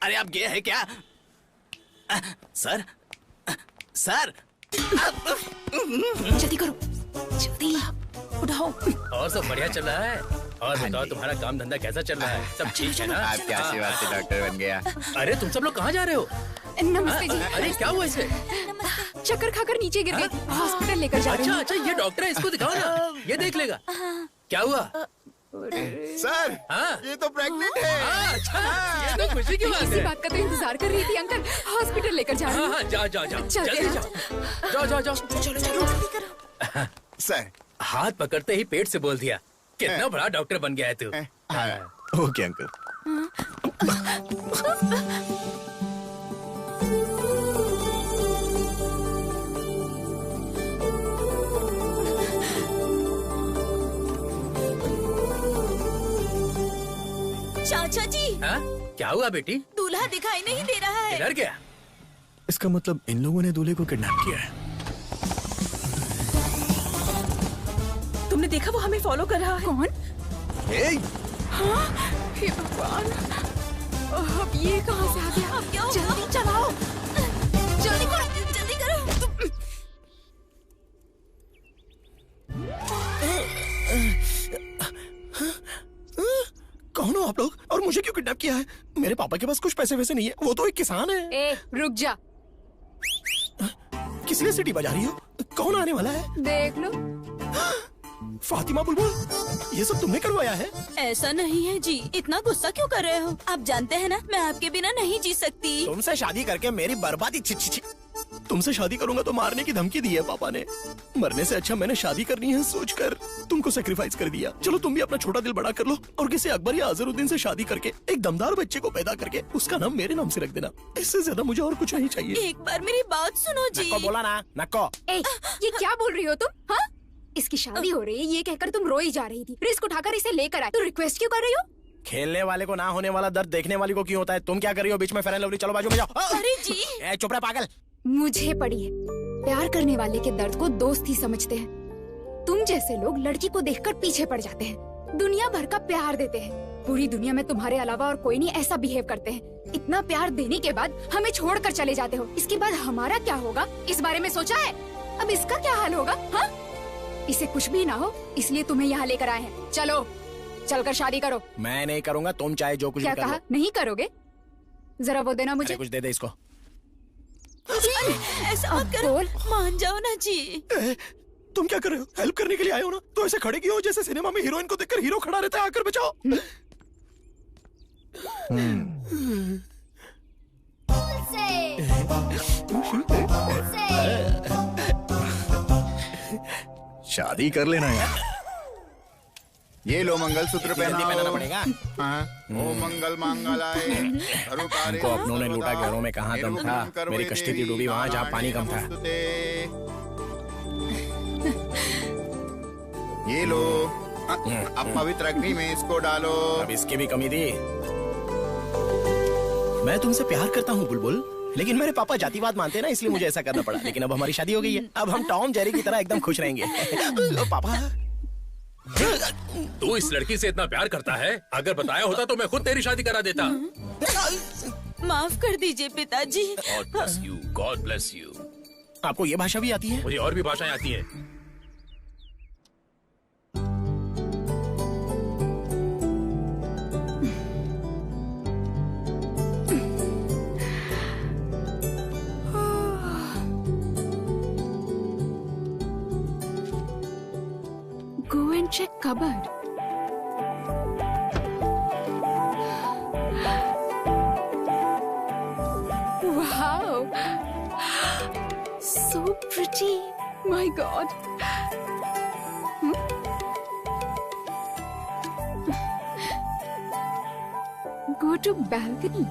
अरे आप गे हैं क्या? सर सर, जल्दी करो, जल्दी उठाओ। और सब बढ़िया चल रहा है? और बताओ तुम्हारा काम धंधा कैसा चल रहा है? सब ठीक है ना? आप क्या आशीर्वाद से डॉक्टर बन गया। अरे तुम सब लोग कहाँ जा रहे हो? नमस्ते जी। अरे क्या हुआ इसे? चक्कर खाकर नीचे गिर गई थी, हॉस्पिटल लेकर जा रही हूँ। अच्छा, ये डॉक्टर है, इसको दिखाओ ना, ये देख लेगा। क्या हुआ? सर, हाँ? ये तो प्रेग्नेंट है। अच्छा, ये तो खुशी की बात इसी है। बात का तो इंतजार कर रही थी अंकल। हॉस्पिटल लेकर जा रही हूँ। हाँ, जाओ जाओ जाओ, चलते जल्दी हैं। जाओ। चलो जल्दी करो। सर, हाथ पकड़ते ही पेट से बोल दिया। कितना बड़ा डॉक्टर बन गया है तू। Okay uncle. चाचा जी, हाँ? क्या हुआ बेटी? दूल्हा दिखाई नहीं दे रहा है। डर गया? इसका मतलब इन लोगों ने दूल्हे को किडनैप किया है। तुमने देखा वो हमें फॉलो कर रहा है? कौन? हाँ? हे भगवान, अब ये कहाँ से आ गया? अब क्या होगा? जल्दी चलाओ, जल्दी करो, जल्दी करो। कौन हो आप लोग और मुझे क्यों किडनैप किया है? मेरे पापा के पास कुछ पैसे वैसे नहीं है, वो तो एक किसान है। ए, रुक जा। किस लिए सीटी बजा रही हो? कौन आने वाला है? देख लो। फातिमा बुलबुल, ये सब तुमने करवाया है? ऐसा नहीं है जी, इतना गुस्सा क्यों कर रहे हो? आप जानते हैं ना, मैं आपके बिना नहीं जी सकती। तुमसे शादी करके मेरी बर्बादी। तुमसे शादी करूंगा तो मारने की धमकी दी है पापा ने। मरने से अच्छा मैंने शादी करनी है सोचकर तुमको सेक्रीफाइस कर दिया। चलो तुम भी अपना छोटा दिल बड़ा कर लो और किसी अकबर या अजहरुद्दीन से शादी करके एक दमदार बच्चे को पैदा करके उसका नाम मेरे नाम से रख देना। इससे ज्यादा मुझे और कुछ नहीं चाहिए। एक बार मेरी बात सुनो जी। नक्को बोला ना, नक्को। ए, ये क्या बोल रही हो तुम? हाँ, इसकी शादी हो रही है ये कहकर तुम रोई जा रही थी। रिस्क उठाकर इसे लेकर आए, तो रिक्वेस्ट क्यों कर रही हो? खेलने वाले को ना होने वाला दर्द देखने वाली को क्यों होता है? तुम क्या कर रही हो बीच में? फेयर एंड लवली, चलो बाजू में जाओ। अरे जी, चुप रहे पागल। मुझे पड़ी है, प्यार करने वाले के दर्द को दोस्त ही समझते हैं। तुम जैसे लोग लड़की को देखकर पीछे पड़ जाते हैं, दुनिया भर का प्यार देते हैं। पूरी दुनिया में तुम्हारे अलावा और कोई नहीं ऐसा बिहेव करते हैं। इतना प्यार देने के बाद हमें छोड़कर चले जाते हो। इसके बाद हमारा क्या होगा, इस बारे में सोचा है? अब इसका क्या हाल होगा? हाँ, इसे कुछ भी ना हो इसलिए तुम्हें यहाँ लेकर आए हैं। चलो चलकर शादी करो। मैं नहीं करूंगा, तुम चाहे जो कुछ क्या भी कर कहा? नहीं करोगे? जरा वो देना मुझे। कुछ दे दे इसको। ऐसा मत करो, मान जाओ ना जी। तुम क्या कर रहे हो? हेल्प करने के लिए आए हो ना, तो ऐसे खड़े क्यों हो जैसे सिनेमा में हीरोइन को देखकर हीरो खड़ा रहता है, आकर बचाओ। शादी कर लेना यार। ये लो मंगलसूत्र पहनाना पड़ेगा। ओ मंगल मांगलाय हमको अपनों ने लूटा, घरों में कहाँ दम था। मेरी कश्ती थी डूबी वहाँ जहाँ पानी कम था। ये लो, अब पवित्र अग्नि में इसको डालो। अब इसकी भी कमी थी। मैं तुमसे प्यार करता हूँ बुलबुल, लेकिन मेरे पापा जातिवाद मानते हैं ना, इसलिए मुझे ऐसा करना पड़ा। लेकिन अब हमारी शादी हो गई है, अब हम टॉम जेरी की तरह एकदम खुश रहेंगे। पापा, तू इस लड़की से इतना प्यार करता है, अगर बताया होता तो मैं खुद तेरी शादी करा देता। माफ कर दीजिए पिताजी। God bless you, God bless you। आपको ये भाषा भी आती है? मुझे और भी भाषाएं आती हैं। Go and check cupboard. Wow, so pretty. My God. Go to balcony.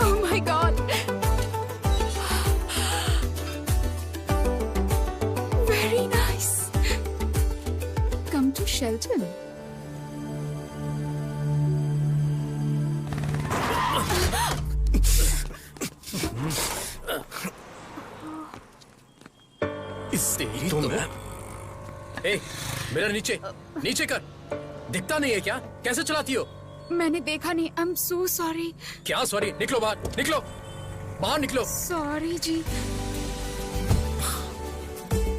Oh my God. Very nice. Come to Shelton. तुम ए, मेरा नीचे नीचे कर। दिखता नहीं है क्या? कैसे चलाती हो? मैंने देखा नहीं। I'm so sorry. क्या सॉरी? निकलो बाहर, निकलो बाहर, निकलो। Sorry ji.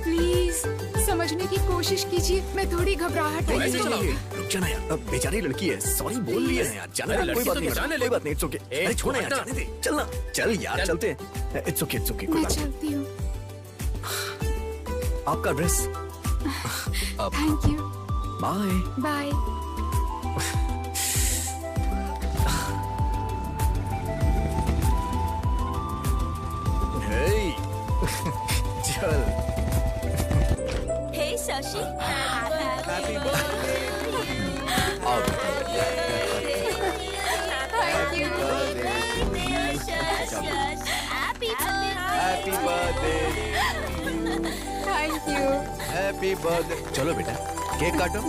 Please समझने की कोशिश कीजिए, मैं थोड़ी घबराहट है। ऐसे चलाओगी? रुक जाना यार, अब बेचारी लड़की है, सॉरी बोल लिया है यार। जाने दे, कोई बात नहीं, कोई बात नहीं, इट्स ओके। अरे छोड़ना यार, जाने दे, चलना, चल यार, चलते हैं। इट्स ओके, कोई मैं बात नहीं। चलती हूँ। आपका dress. Thank you. Bye. Bye. Hey, चल। Hey Shashi, happy Thank you. Happy birthday. चलो बेटा, केक काटो।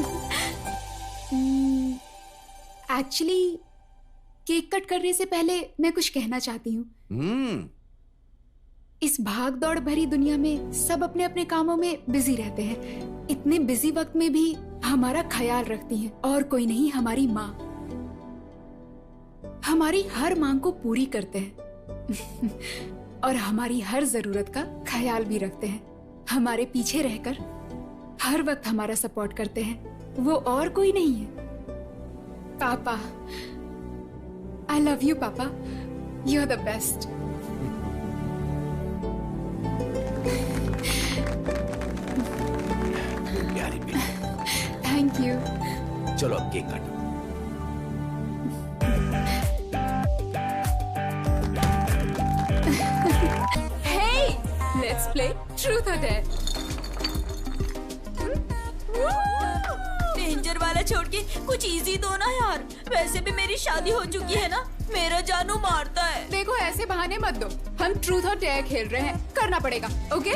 एक्चुअली केक कट करने से पहले मैं कुछ कहना चाहती हूँ। इस भाग दौड़ भरी दुनिया में सब अपने अपने कामों में बिजी रहते हैं। इतने बिजी वक्त में भी हमारा ख्याल रखती हैं, और कोई नहीं, हमारी माँ। हमारी हर मांग को पूरी करते हैं और हमारी हर जरूरत का ख्याल भी रखते हैं। हमारे पीछे रहकर हर वक्त हमारा सपोर्ट करते हैं। वो और कोई नहीं है, पापा। आई लव यू पापा, यू आर द बेस्ट। प्यारी बेटी। Thank you. चलो अब केक काटो। Hey, let's play Truth or Dare. Danger वाला छोड़ के कुछ इजी दो ना यार। वैसे भी मेरी शादी हो चुकी है ना, मेरा जानू मारता है। देखो ऐसे बहाने मत दो, हम ट्रूथ और डेयर खेल रहे हैं, करना पड़ेगा। ओके?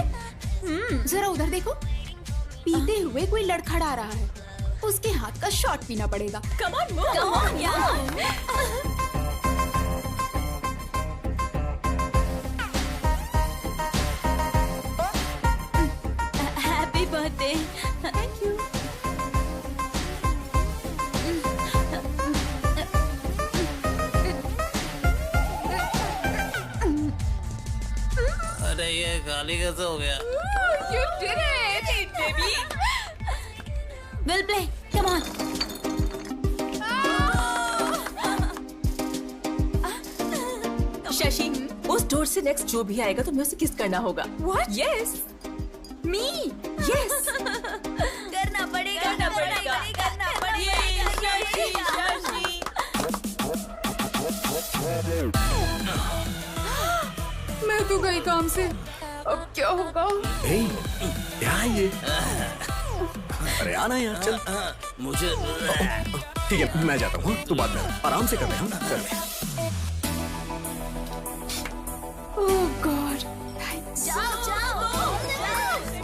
जरा उधर देखो, पीते हुए कोई लड़खड़ा रहा है, उसके हाथ का शॉट पीना पड़ेगा। Come on move, come on यार। Happy birthday. Thank you. ये खाली कैसे हो गया? You did it, baby. We'll play. Come on. Shashi, उस डोर से नेक्स्ट जो भी आएगा तुम्हें उसे किस करना होगा। What? Yes. Me? Yes. करना पड़ेगा, करना पड़ेगा, करना पड़ेगा। शशि, शशि। मैं तो गई काम से, अब क्या होगा? क्या है ये? अरे आना यार, चल। मुझे ठीक है, मैं जाता हूँ। तू बाद में आराम से कर ले। हाँ, कर ले। Oh God.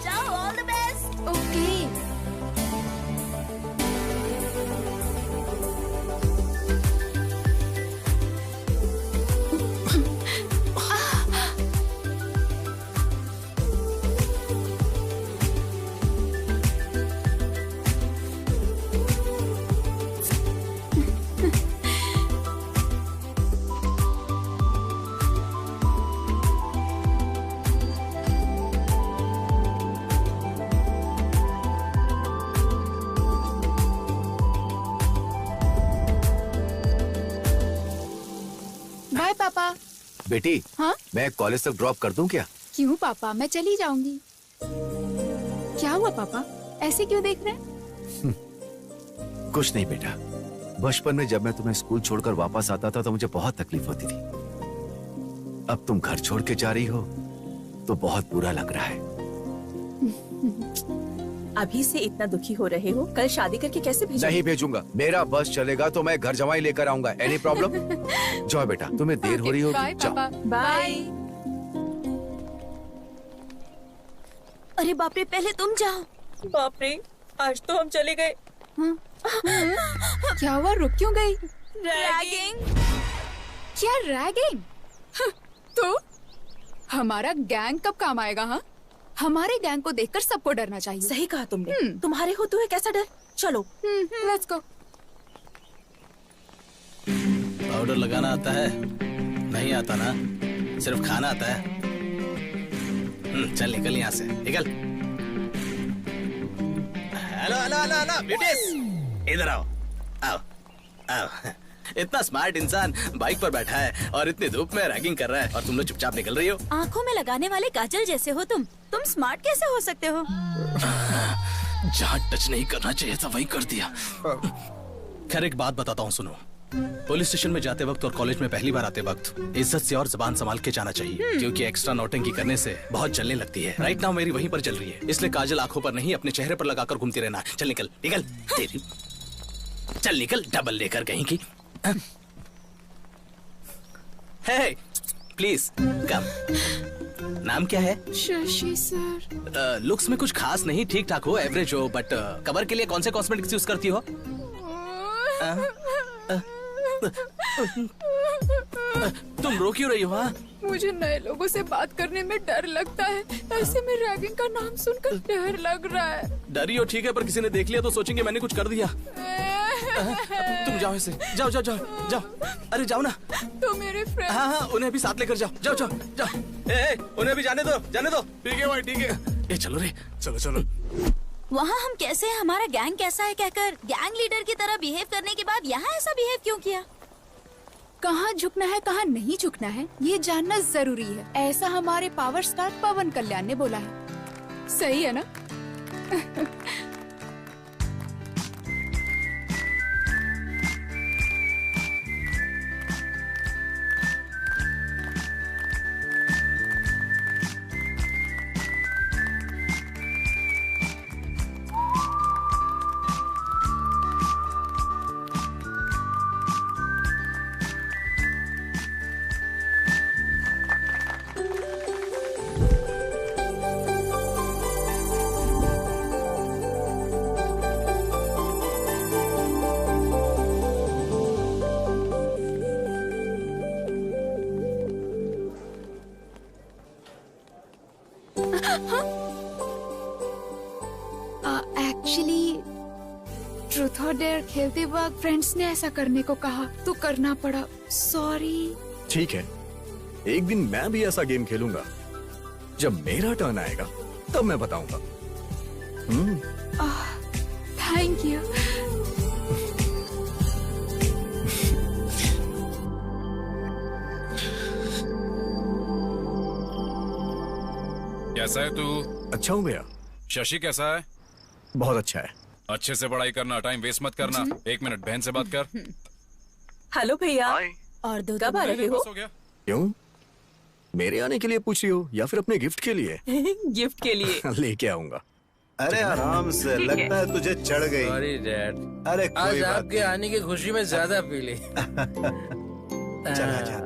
जाओ, all the best. Okay. Bye पापा। बेटी, हाँ? मैं कॉलेज तक ड्रॉप कर दूं क्या? क्यों पापा, मैं चली जाऊंगी। क्या हुआ पापा, ऐसे क्यों देख रहे हैं? कुछ नहीं बेटा, बचपन में जब मैं तुम्हें स्कूल छोड़कर वापस आता था तो मुझे बहुत तकलीफ होती थी। अब तुम घर छोड़ के जा रही हो तो बहुत बुरा लग रहा है। अभी से इतना दुखी हो रहे हो, कल शादी करके कैसे भेजोगे? नहीं भेजूंगा, मेरा बस चलेगा तो मैं घर जमाई लेकर आऊंगा। Any problem? जाओ बेटा, तुम्हें देर हो रही होगी। बाय जाओ। पापा। बाय। अरे बाप रे, पहले तुम जाओ। बाप रे, आज तो हम चले गए। क्या हुआ, रुक क्यों गई? रैगिंग। क्या रैगिंग? तो हमारा गैंग कब काम आएगा? हाँ, हमारे गैंग को देखकर सबको डरना चाहिए। सही कहा तुमने। तुम्हारे होते हुए कैसा डर? चलो लेट्स गो। पाउडर लगाना आता है? नहीं आता ना, सिर्फ खाना आता है। चल निकल यहाँ से, निकल। Hello hello hello hello beauties, इधर आओ आओ आओ। इतना स्मार्ट इंसान बाइक पर बैठा है और इतनी धूप में रैगिंग कर रहा है और तुम लोग चुपचाप निकल रही हो। आंखों में लगाने वाले काजल जैसे हो तुम स्मार्ट कैसे हो सकते हो? जहाँ टच नहीं करना चाहिए था वही कर दिया। खैर एक बात बताता हूँ, सुनो। पुलिस स्टेशन में जाते वक्त और कॉलेज में पहली बार आते वक्त इज्जत से और जुबान संभाल के जाना चाहिए, क्योंकि एक्स्ट्रा नौटंकी करने से बहुत जलने लगती है। राइट नाउ मेरी वहीं पर जल रही है, इसलिए काजल आंखों पर नहीं अपने चेहरे पर लगाकर घूमती रहना। चल निकल निकल, तेरी चल निकल, डबल लेकर कहीं की। हे प्लीज कम। नाम क्या है? शशि सर। लुक्स में कुछ खास नहीं, ठीक ठाक हो, एवरेज हो, बट कवर के लिए कौन से कॉस्मेटिक्स यूज करती हो? तुम रो क्यों रही हो? हाँ, मुझे नए लोगों से बात करने में डर लगता है। ऐसे में रैगिंग का नाम सुनकर डर लग रहा है। डरी हो ठीक है, पर किसी ने देख लिया तो सोचेंगे मैंने कुछ कर दिया। तुम जाओ ऐसे, जाओ जाओ जाओ जाओ। अरे जाओ ना। तो मेरे फ्रेंड। हाँ हाँ, उन्हें भी साथ लेकर जाओ, जाओ जाओ जाओ। उन्हें भी जाने दो, जाने दो। ठीक है भाई, ठीक है। ए चलो रे, चलो चलो। वहाँ हम कैसे, हमारा गैंग कैसा है कहकर गैंग लीडर की तरह बिहेव करने के बाद यहाँ ऐसा बिहेव क्यों किया? कहाँ झुकना है, कहाँ नहीं झुकना है, ये जानना जरूरी है। ऐसा हमारे पावर स्टार पवन कल्याण ने बोला है। सही है ना? एक्चुअली ट्रूथ और डेयर खेलते वक्त फ्रेंड्स ने ऐसा करने को कहा तो करना पड़ा। सॉरी। ठीक है, एक दिन मैं भी ऐसा गेम खेलूंगा जब मेरा टर्न आएगा तब मैं बताऊंगा। Thank you. कैसा है तू? अच्छा हूँ भैया। शशि कैसा है? बहुत अच्छा है। अच्छे से पढ़ाई करना, टाइम वेस्ट मत करना। 1 मिनट बहन से बात कर। हेलो भैया। और दो कब आ रहे हो? क्यों? मेरे आने के लिए पूछ रही हो या फिर अपने गिफ्ट के लिए? गिफ्ट के लिए। लेके आऊंगा। अरे आराम से, लगता है तुझे चढ़ गई। Sorry dad. अरे आज कोई बात आपके आने की खुशी में ज्यादा पी ली। चला जा।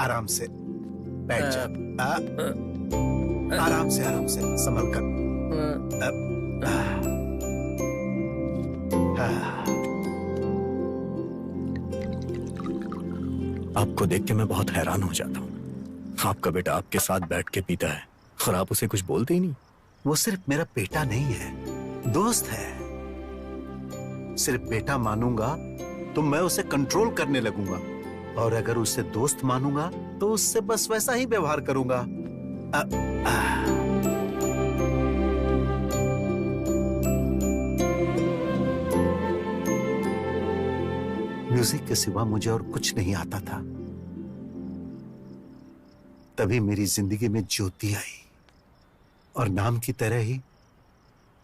आराम से बैठ जा। आराम से संभल कर। आपको देख के मैं बहुत हैरान हो जाता हूँ। आपका बेटा आपके साथ बैठ के पीता है और आप उसे कुछ बोलते ही नहीं। वो सिर्फ मेरा बेटा नहीं है, दोस्त है। सिर्फ बेटा मानूंगा तो मैं उसे कंट्रोल करने लगूंगा, और अगर उसे दोस्त मानूंगा तो उससे बस वैसा ही व्यवहार करूंगा। म्यूजिक के सिवा मुझे और कुछ नहीं आता था। तभी मेरी जिंदगी में ज्योति आई, और नाम की तरह ही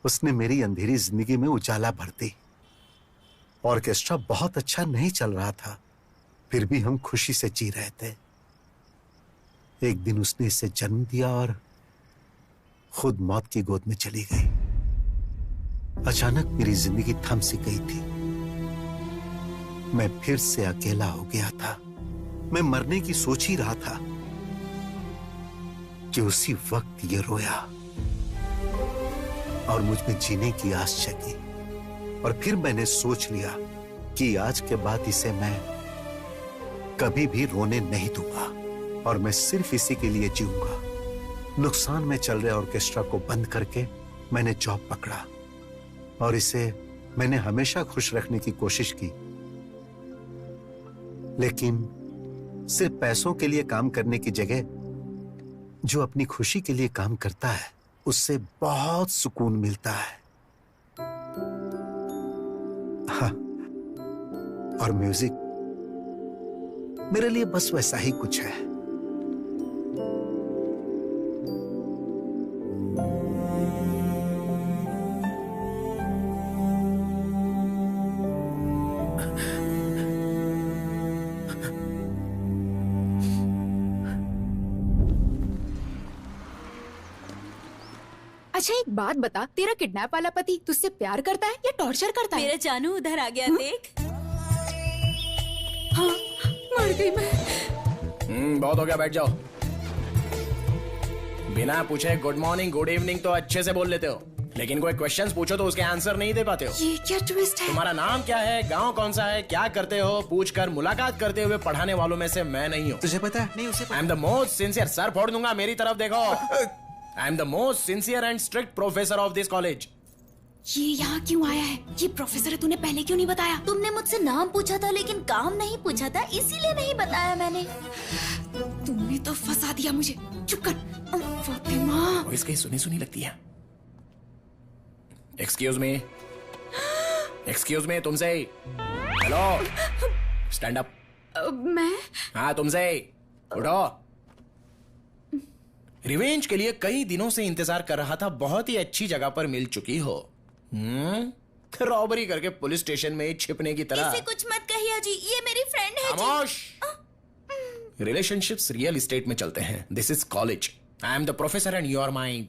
उसने मेरी अंधेरी जिंदगी में उजाला भर दी। ऑर्केस्ट्रा बहुत अच्छा नहीं चल रहा था, फिर भी हम खुशी से जी रहे थे। एक दिन उसने इसे जन्म दिया और खुद मौत की गोद में चली गई। अचानक मेरी जिंदगी थम सी गई थी। मैं फिर से अकेला हो गया था। मैं मरने की सोच ही रहा था कि उसी वक्त ये रोया और मुझ में जीने की आस जगी। और फिर मैंने सोच लिया कि आज के बाद इसे मैं कभी भी रोने नहीं दूंगा, और मैं सिर्फ इसी के लिए जीऊंगा। नुकसान में चल रहे ऑर्केस्ट्रा को बंद करके मैंने जॉब पकड़ा, और इसे मैंने हमेशा खुश रखने की कोशिश की। लेकिन सिर्फ पैसों के लिए काम करने की जगह जो अपनी खुशी के लिए काम करता है उससे बहुत सुकून मिलता है। हाँ, और म्यूजिक मेरे लिए बस वैसा ही कुछ है। अच्छा एक बात बता, तेरा किडनैप वाला पति तुझसे प्यार करता है या टॉर्चर करता है? मेरा जानू उधर आ गया, देख। हाँ, मर गई मैं। बहुत हो गया, बैठ जाओ। बिना पूछे गुड मॉर्निंग गुड इवनिंग तो अच्छे से बोल लेते हो, लेकिन कोई क्वेश्चंस पूछो तो उसके आंसर नहीं दे पाते हो। ये क्या ट्विस्ट है? तुम्हारा नाम क्या है, गांव कौन सा है, क्या करते हो, पूछकर मुलाकात करते हुए पढ़ाने वालों में से मैं नहीं हूँ। तुझे पता है? नहीं, उसे आई am the most sincere, sir फोड़ दूंगा, मेरी तरफ देखो। आई am the most sincere and strict professor of this college. ये यहाँ क्यों आया है? ये प्रोफेसर है, तूने पहले क्यों नहीं बताया? तुमने मुझसे नाम पूछा था लेकिन काम नहीं पूछा था, इसीलिए नहीं बताया मैंने। तुमने तो फंसा दिया मुझे। चुप कर फातिमा। वॉइस कहीं सुनी सुनी लगती है। एक्सक्यूज मी तुमसे। Hello, stand up. मैं? हाँ तुमसे, उठो। रिवेंज के लिए कई दिनों से इंतजार कर रहा था, बहुत ही अच्छी जगह पर मिल चुकी हो। रॉबरी करके पुलिस स्टेशन में छिपने की तरह। इसे कुछ मत कहिए जी, ये मेरी फ्रेंड है। खामोश। रिलेशनशिप्स रियल एस्टेट में चलते हैं। This is college. I am the professor and you are my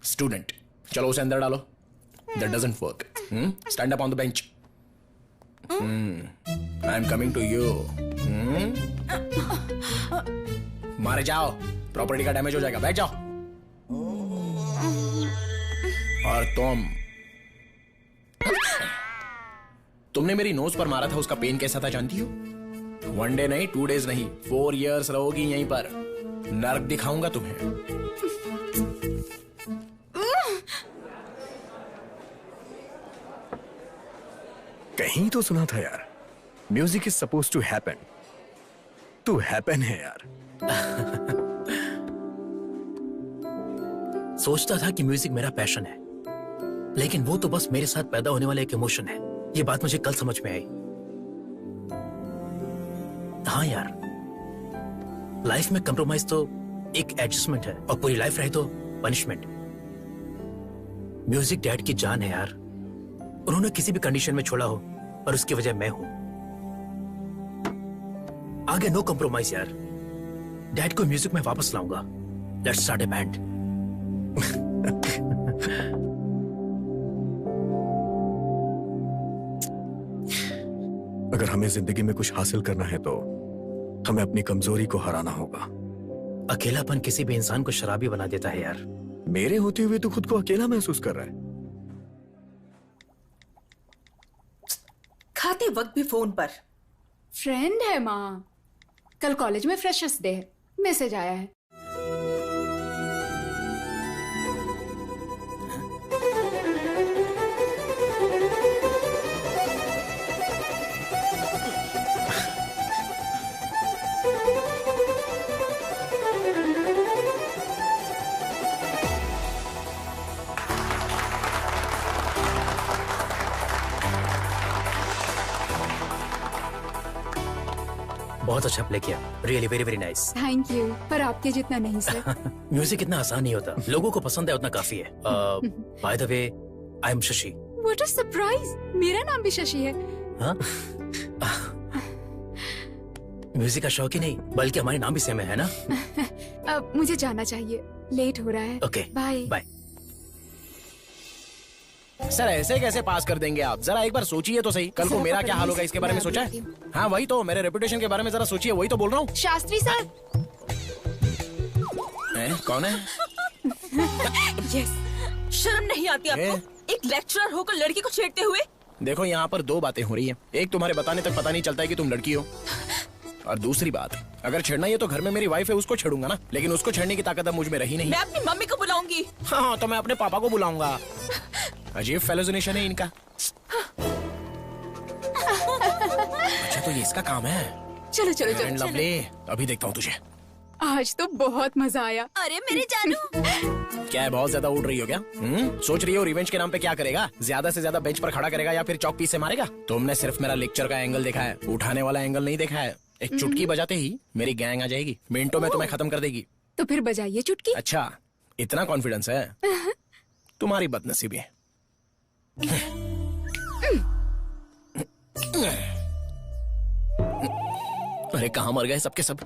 student. चलो उसे अंदर डालो। That doesn't work. Stand up on the bench. I am coming to you. मारे जाओ, प्रॉपर्टी का डैमेज हो जाएगा। बैठ जाओ। और तुमने मेरी नोज पर मारा था, उसका पेन कैसा था जानती हो? 1 डे नहीं, 2 डेज नहीं, 4 years रहोगी यहीं पर। नर्क दिखाऊंगा तुम्हें। कहीं तो सुना था यार, music is suppose to happen. तू हैपन है यार। सोचता था कि म्यूजिक मेरा पैशन है, लेकिन वो तो बस मेरे साथ पैदा होने वाला एक इमोशन है। ये बात मुझे कल समझ में आई। हाँ यार, लाइफ में कंप्रोमाइज तो एक एडजस्टमेंट है, और पूरी लाइफ रहे तो पनिशमेंट। म्यूजिक डैड की जान है यार। उन्होंने किसी भी कंडीशन में छोड़ा हो, और उसकी वजह मैं हूं। आगे नो कंप्रोमाइज यार। डैड को म्यूजिक में वापस लाऊंगा। Let's start a band. अगर हमें जिंदगी में कुछ हासिल करना है तो हमें अपनी कमजोरी को हराना होगा। अकेलापन किसी भी इंसान को शराबी बना देता है यार। मेरे होते हुए तो खुद को अकेला महसूस कर रहा है। खाते वक्त भी फोन पर। फ्रेंड है माँ, कल कॉलेज में फ्रेशर्स डे है, मैसेज आया है। बहुत अच्छा प्ले किया, really very very nice. Thank you, पर आपके जितना नहीं सर। म्यूजिक इतना आसान नहीं होता, लोगों को पसंद है उतना काफी है। By the way, I am Shashi. What a surprise, मेरा नाम भी शशि है। हाँ? म्यूजिक का शौक ही नहीं, बल्कि हमारे नाम भी सेम है ना? अब मुझे जाना चाहिए, लेट हो रहा है। Okay, bye bye. सर ऐसे कैसे पास कर देंगे आप? जरा एक बार सोचिए तो सही, कल को मेरा क्या हाल होगा इसके बारे में सोचा है? हाँ वही तो, मेरे रेपुटेशन के बारे में जरा सोचिए, वही तो बोल रहा हूँ। शास्त्री सर। कौन है? यस, शर्म नहीं आती आपको? एक लेक्चरर होकर लड़की को छेड़ते हुए। देखो यहाँ पर दो बातें हो रही हैं। एक, तुम्हारे बताने तक पता नहीं चलता है कि तुम लड़की हो, और दूसरी बात, अगर छेड़ना ये तो घर में मेरी वाइफ है, उसको छेड़ूंगा ना, लेकिन उसको छेड़ने की ताकत अब मुझ में रही नहीं। मैं अपनी मम्मी को बुलाऊंगी। हाँ तो मैं अपने पापा को बुलाऊंगा। अजीब फेलोजिनेशन है इनका। अच्छा तो ये इसका काम है। चलो चलो चलो, चलो। लवली, अभी देखता हूँ तुझे। आज तो बहुत मजा आया। अरे मेरे जानू। क्या है, बहुत ज्यादा उड़ रही हो क्या? सोच रही हो रिवेंज के नाम पे क्या करेगा? ज्यादा से ज्यादा बेंच पर खड़ा करेगा या फिर चौक पीस से मारेगा? तुमने सिर्फ मेरा लेक्चर का एंगल देखा है, उठाने वाला एंगल नहीं देखा है। एक चुटकी बजाते ही मेरी गैंग आ जाएगी, मिनटों में तुम्हें खत्म कर देगी। तो फिर बजाइए चुटकी। अच्छा, इतना कॉन्फिडेंस है? तुम्हारी बदनसीबी है। अरे कहाँ मर गए सबके सब?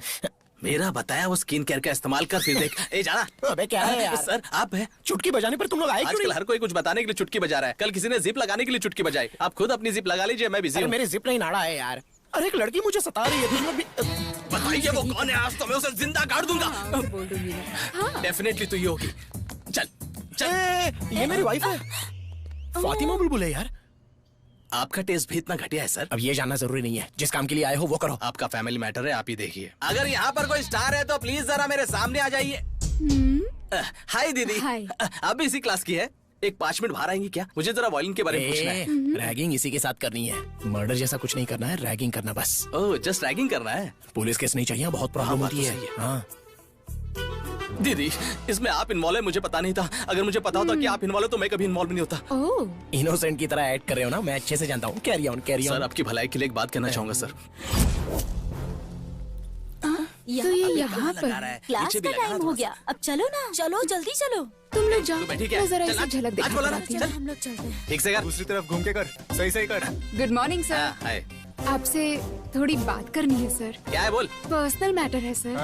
मेरा बताया वो स्किन केयर का इस्तेमाल कर, फिर देख। ए जाना। अबे क्या है यार? सर आप है। चुटकी बजाने पर तुम लोग आए क्यों आजकल नहीं? हर कोई कुछ बताने के लिए चुटकी बजा रहा है। कल किसी ने जिप लगाने के लिए चुटकी बजाई। आप खुद अपनी जिप लगा लीजिए, मैं बिजी अरे हूँ। मेरे जिप नहीं नाड़ा है यार। अरे एक लड़की मुझे सता रही है, तुम लोग भी। बताइए वो कौन है, आज तो मैं उसे जिंदा गाड़ दूंगा। बोल दूंगी ना। डेफिनेटली तू ये होगी। चल चल। ये मेरी वाइफ है, फातिमा बुलबुल है यार। आपका टेस्ट भी इतना घटिया है सर? अब ये जानना जरूरी नहीं है, जिस काम के लिए आए हो वो करो। आपका फैमिली मैटर है, आप ही देखिए। अगर यहाँ पर कोई स्टार है तो प्लीज जरा मेरे सामने आ जाइए। हाय दीदी। हाय। आप भी इसी क्लास की है? एक 5 मिनट बाहर आएंगी क्या? मुझे जरा वॉयलिन के बारे में पूछना है। रैगिंग इसी के साथ करनी है, मर्डर जैसा कुछ नहीं करना है, रैगिंग करना बस। ओह, जस्ट रैगिंग करना है? पुलिस केस नहीं चाहिए, बहुत प्रॉब्लम हाँ, होती बात है। तो सही है। हाँ। दीदी इसमें आप इन्वॉल्व है, मुझे पता नहीं था। अगर मुझे पता होता कि आप इन्वॉल्व हो तो मैं कभी इन्वॉल्व नहीं होता। ओह, इनोसेंट की तरह ऐड कर रहे हो ना, मैं अच्छे से जानता हूँ। Carry on carry on. Sir आपकी भलाई के लिए एक बात कहना चाहूंगा सर। तो ये यहाँ पर क्लास का टाइम हो गया, अब चलो ना। चलो जल्दी चलो। तुम लोग जाओ, बैठी क्या? मैं जरा चल, इसे आज- झलक आज दिखा बोला ना, आती चल। हूँ। हम लोग चलते हैं। ठीक से कर। दूसरी तरफ घूम के कर, सही सही कर। Good morning sir. हाय। आपसे थोड़ी बात करनी है सर। क्या है बोल? पर्सनल मैटर है सर,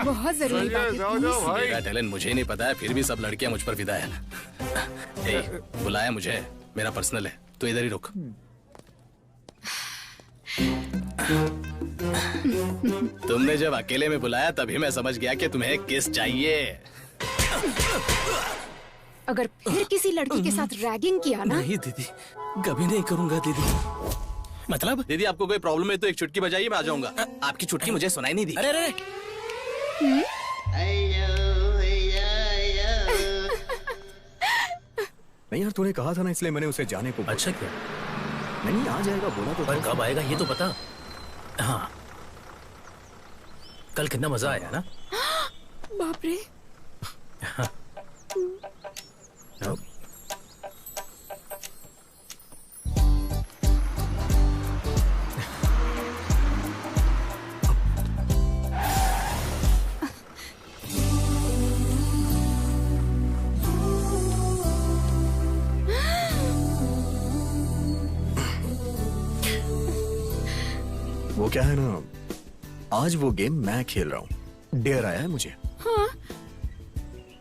बहुत जरूरी बात है। please। मेरा टैलेंट मुझे ही नहीं पता है, फिर भी सब लड़कियां मुझ पर फिदा है। ए, बुलाया मुझे, मेरा पर्सनल है, तो इधर ही रुक। तुमने जब अकेले में बुलाया तभी मैं समझ गया कि तुम्हें किस चाहिए। अगर फिर किसी लड़की के साथ रैगिंग किया ना। नहीं दीदी, कभी नहीं करूंगा दीदी। मतलब? दीदी आपको कोई प्रॉब्लम है तो एक चुटकी बजाइए, मैं आ जाऊंगा। आपकी चुटकी मुझे सुनाई नहीं दी। अरे अरे नहीं यार, तूने कहा था ना, इसलिए मैंने उसे जाने को। अच्छा क्या? नहीं आ जाएगा बोला तो। पर कब आएगा ये तो पता। हाँ, कल कितना मजा आया ना। बाप रे। वो क्या है ना, आज वो गेम मैं खेल रहा हूँ। डेयर आया है मुझे। हाँ?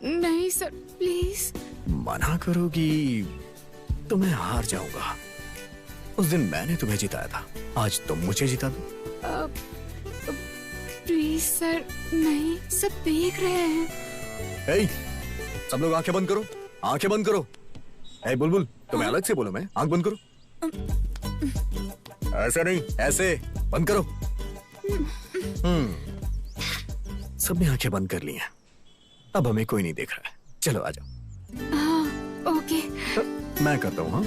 नहीं सर, प्लीज। मना करोगी तो मैं हार जाऊंगा। उस दिन मैंने तुम्हें जिताया था, आज तुम मुझे जिता दो। प्लीज सर, नहीं, सब देख रहे हैं। ए, सब लोग आंखें बंद करो, आंखें बंद करो। ए बुलबुल, तुम्हें अलग से बोलो, मैं आंख बंद करो। ऐसे नहीं, ऐसे बंद करो। सबने आंखें बंद कर ली हैं। अब हमें कोई नहीं देख रहा है। चलो आ जाओ। हाँ, ओके। मैं करता हूँ। हाँ।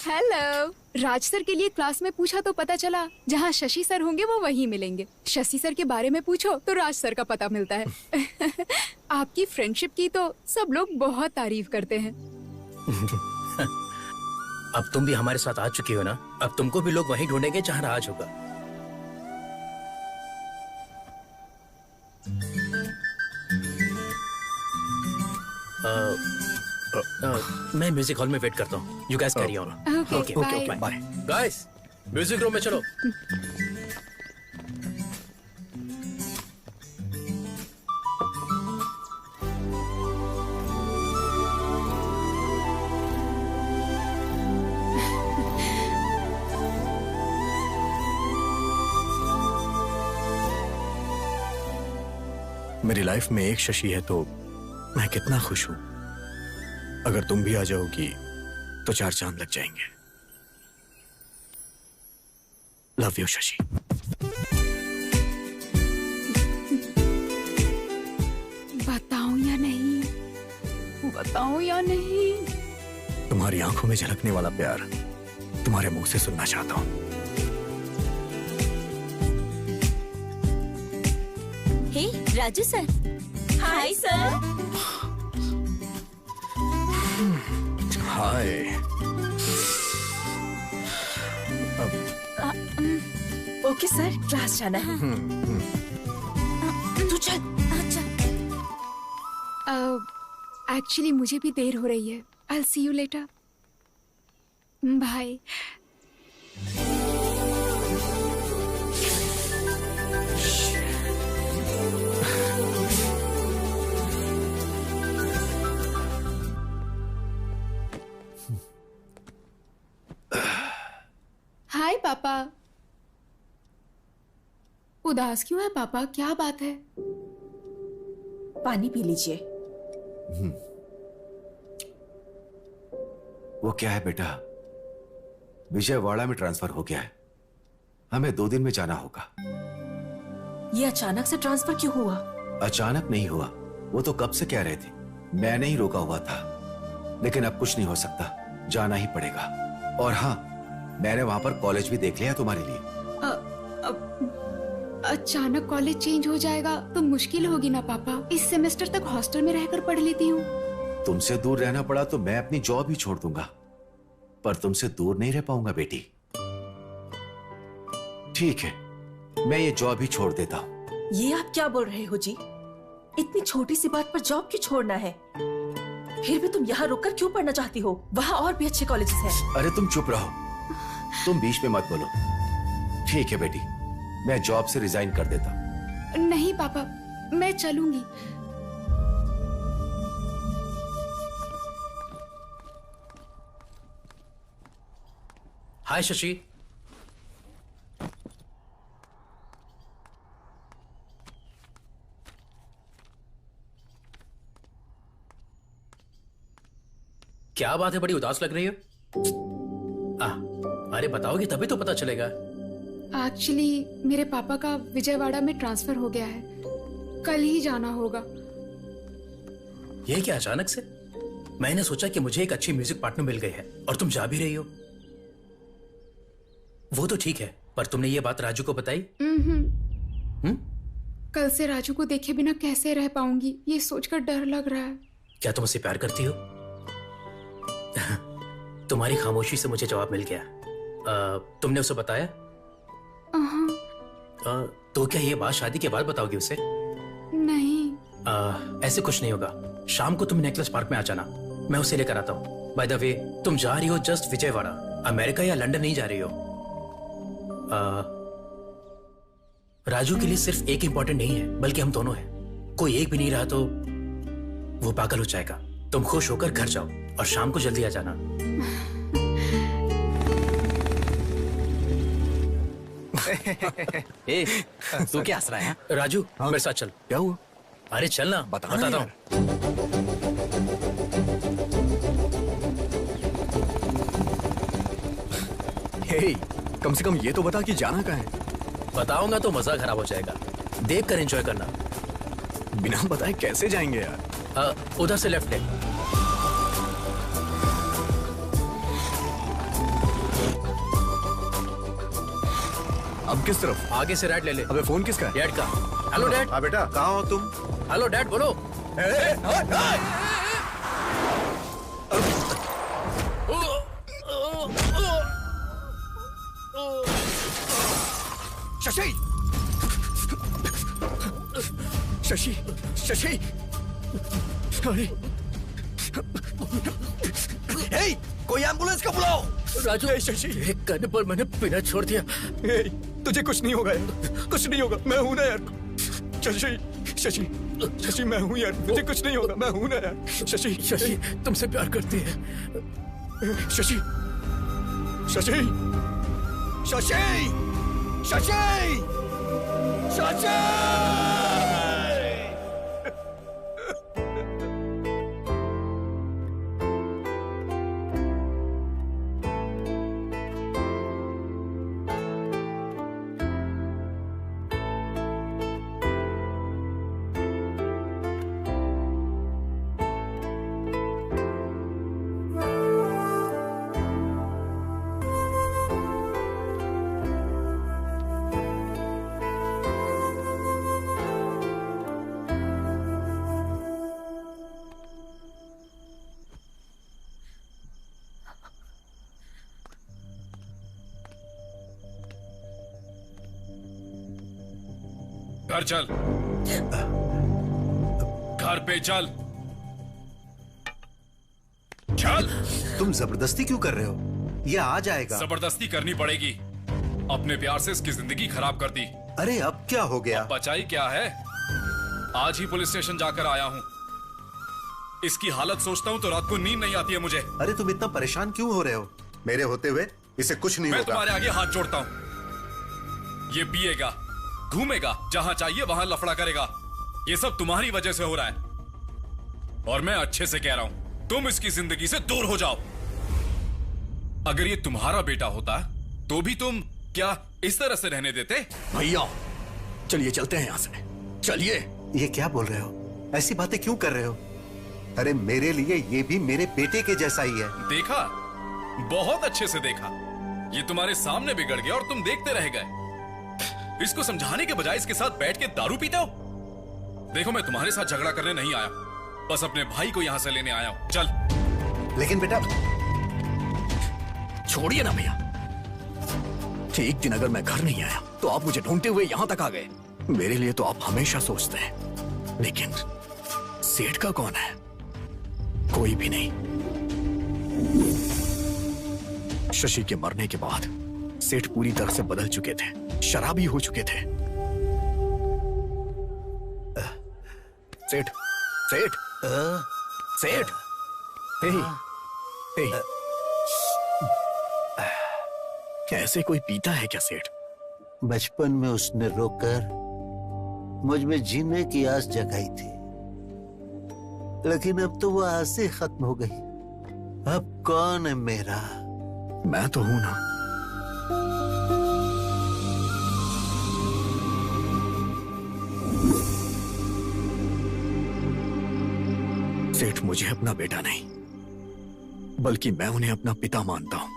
हेलो। राज सर के लिए क्लास में पूछा तो पता चला जहाँ शशि सर होंगे वो वहीं मिलेंगे। शशि सर के बारे में पूछो तो राज सर का पता मिलता है। आपकी फ्रेंडशिप की तो सब लोग बहुत तारीफ करते हैं। अब तुम भी हमारे साथ आ चुकी हो ना, अब तुमको भी लोग वहीं ढूंढेंगे जहाँ राज होगा। मैं म्यूजिक हॉल में वेट करता हूँ। You guys carry on. Okay, bye. Guys, music room में चलो। मेरी लाइफ में एक शशि है तो मैं कितना खुश हूं। अगर तुम भी आ जाओगी तो 4 चांद लग जाएंगे। Love you Shashi. बताऊं या नहीं? बताऊं या नहीं? तुम्हारी आंखों में झलकने वाला प्यार तुम्हारे मुंह से सुनना चाहता हूं। Hey Raju sir. Hi sir. Hi. Okay sir, class जाना है। तू चल। अच्छा। एक्चुअली मुझे भी देर हो रही है। I'll see you later. Bye. Hi पापा। उदास क्यों है पापा? क्या बात है? पानी पी लीजिए। वो क्या है बेटा, विजयवाड़ा में ट्रांसफर हो गया है। हमें 2 दिन में जाना होगा। ये अचानक से ट्रांसफर क्यों हुआ? अचानक नहीं हुआ, वो तो कब से कह रहे थे। मैंने ही रोका हुआ था, लेकिन अब कुछ नहीं हो सकता, जाना ही पड़ेगा। और हाँ, मैंने वहां पर कॉलेज भी देख लिया तुम्हारे लिए। अचानक कॉलेज चेंज हो जाएगा तो मुश्किल होगी ना पापा। इस सेमेस्टर तक हॉस्टल में रहकर पढ़ लेती हूँ। तुमसे दूर रहना पड़ा तो मैं अपनी जॉब ही छोड़ दूंगा, पर तुमसे दूर नहीं रह पाऊंगा बेटी। ठीक है, मैं ये जॉब ही छोड़ देता हूँ। ये आप क्या बोल रहे हो जी? इतनी छोटी सी बात पर जॉब क्यों छोड़ना है? फिर भी तुम यहाँ रुककर क्यों पढ़ना चाहती हो? वहाँ और भी अच्छे कॉलेजेस हैं। अरे तुम चुप रहो, तुम बीच में मत बोलो। ठीक है बेटी, मैं जॉब से रिजाइन कर देता हूँ। नहीं पापा, मैं चलूंगी। हाय शशि। क्या बात है, बड़ी उदास लग रही हो? अरे बताओगे तभी तो पता चलेगा। एक्चुअली मेरे पापा का विजयवाड़ा में ट्रांसफर हो गया है, कल ही जाना होगा। ये क्या अचानक से? मैंने सोचा कि मुझे एक अच्छी म्यूजिक पार्टनर मिल गई है और तुम जा भी रही हो। वो तो ठीक है, पर तुमने ये बात राजू को बताई? कल से राजू को देखे बिना कैसे रह पाऊंगी, ये सोचकर डर लग रहा है। क्या तुम उससे प्यार करती हो? तुम्हारी खामोशी से मुझे जवाब मिल गया। तुमने उसे बताया? तो क्या ये बात शादी के बाद बताओगी उसे? नहीं। ऐसे कुछ नहीं होगा। शाम को तुम नेकलेस पार्क में आ जाना, मैं उसे लेकर आता हूँ। बाय द वे, तुम जा रही हो जस्ट विजयवाड़ा, अमेरिका या लंदन नहीं जा रही हो। राजू के लिए सिर्फ एक इंपॉर्टेंट नहीं है, बल्कि हम दोनों हैं। कोई एक भी नहीं रहा तो वो पागल हो जाएगा। तुम खुश होकर घर जाओ और शाम को जल्दी आ जाना। तू क्या हंस रहा है? राजू मेरे साथ चल। क्या हुआ? अरे चल ना, बताता हूँ। हे, कम से कम ये तो बता कि जाना कहाँ है? बताऊंगा तो मजा खराब हो जाएगा। देख कर एंजॉय करना। बिना बताए कैसे जाएंगे यार? उधर से लेफ्ट ले। अब किस तरफ? आगे से राइट ले ले। अबे फोन किसका है? डैड का। Hello dad. हाँ बेटा, कहाँ हो तुम? हेलो डैड, बोलो। शशि! शशि! शशि! अरे! हे! कोई एम्बुलेंस को बुलाओ! राजू, शशि, एक करने पर मैंने पीना छोड़ दिया। हे! तुझे कुछ नहीं होगा यार, कुछ नहीं होगा, मैं हूं ना यार। शशि! शशि! शशि, मैं हूं यार, मुझे कुछ नहीं होगा, मैं हूं ना यार। शशि! शशि, तुमसे प्यार करती है। शशि! शशि! शशि! शशि! शशि! घर चल, घर पे चल, चल। तुम जबरदस्ती क्यों कर रहे हो? ये आ जाएगा। जबरदस्ती करनी पड़ेगी। अपने प्यार से इसकी जिंदगी खराब कर दी। अरे अब क्या हो गया? बचाई क्या है? आज ही पुलिस स्टेशन जाकर आया हूँ। इसकी हालत सोचता हूँ तो रात को नींद नहीं आती है मुझे। अरे तुम इतना परेशान क्यों हो रहे हो? मेरे होते हुए इसे कुछ नहीं मैं होगा। तुम्हारे आगे हाथ जोड़ता हूँ। ये पिएगा, घूमेगा, जहां चाहिए वहां लफड़ा करेगा। ये सब तुम्हारी वजह से हो रहा है और मैं अच्छे से कह रहा हूं, तुम इसकी जिंदगी से दूर हो जाओ। अगर ये तुम्हारा बेटा होता तो भी तुम क्या इस तरह से रहने देते? भैया चलिए चलते हैं यहां से, चलिए। ये क्या बोल रहे हो? ऐसी बातें क्यों कर रहे हो? अरे मेरे लिए ये भी मेरे बेटे के जैसा ही है। देखा, बहुत अच्छे से देखा। ये तुम्हारे सामने बिगड़ गया और तुम देखते रह गए। इसको समझाने के बजाय इसके साथ बैठ के दारू पीते हो। देखो, मैं तुम्हारे साथ झगड़ा करने नहीं आया, बस अपने भाई को यहां से लेने आया हूं। चल। लेकिन बेटा, छोड़िए ना भैया। एक दिन अगर मैं घर नहीं आया तो आप मुझे ढूंढते हुए यहां तक आ गए। मेरे लिए तो आप हमेशा सोचते हैं, लेकिन सेठ का कौन है? कोई भी नहीं। शशि के मरने के बाद सेठ पूरी तरह से बदल चुके थे, शराबी हो चुके थे। सेठ, सेठ, सेठ, ऐसे कोई पीता है क्या सेठ? बचपन में उसने रोकर मुझ में जीने की आस जगाई थी, लेकिन अब तो वो आस ही खत्म हो गई। अब कौन है मेरा? मैं तो हूं ना। मुझे अपना बेटा नहीं, बल्कि मैं उन्हें अपना पिता मानता हूं।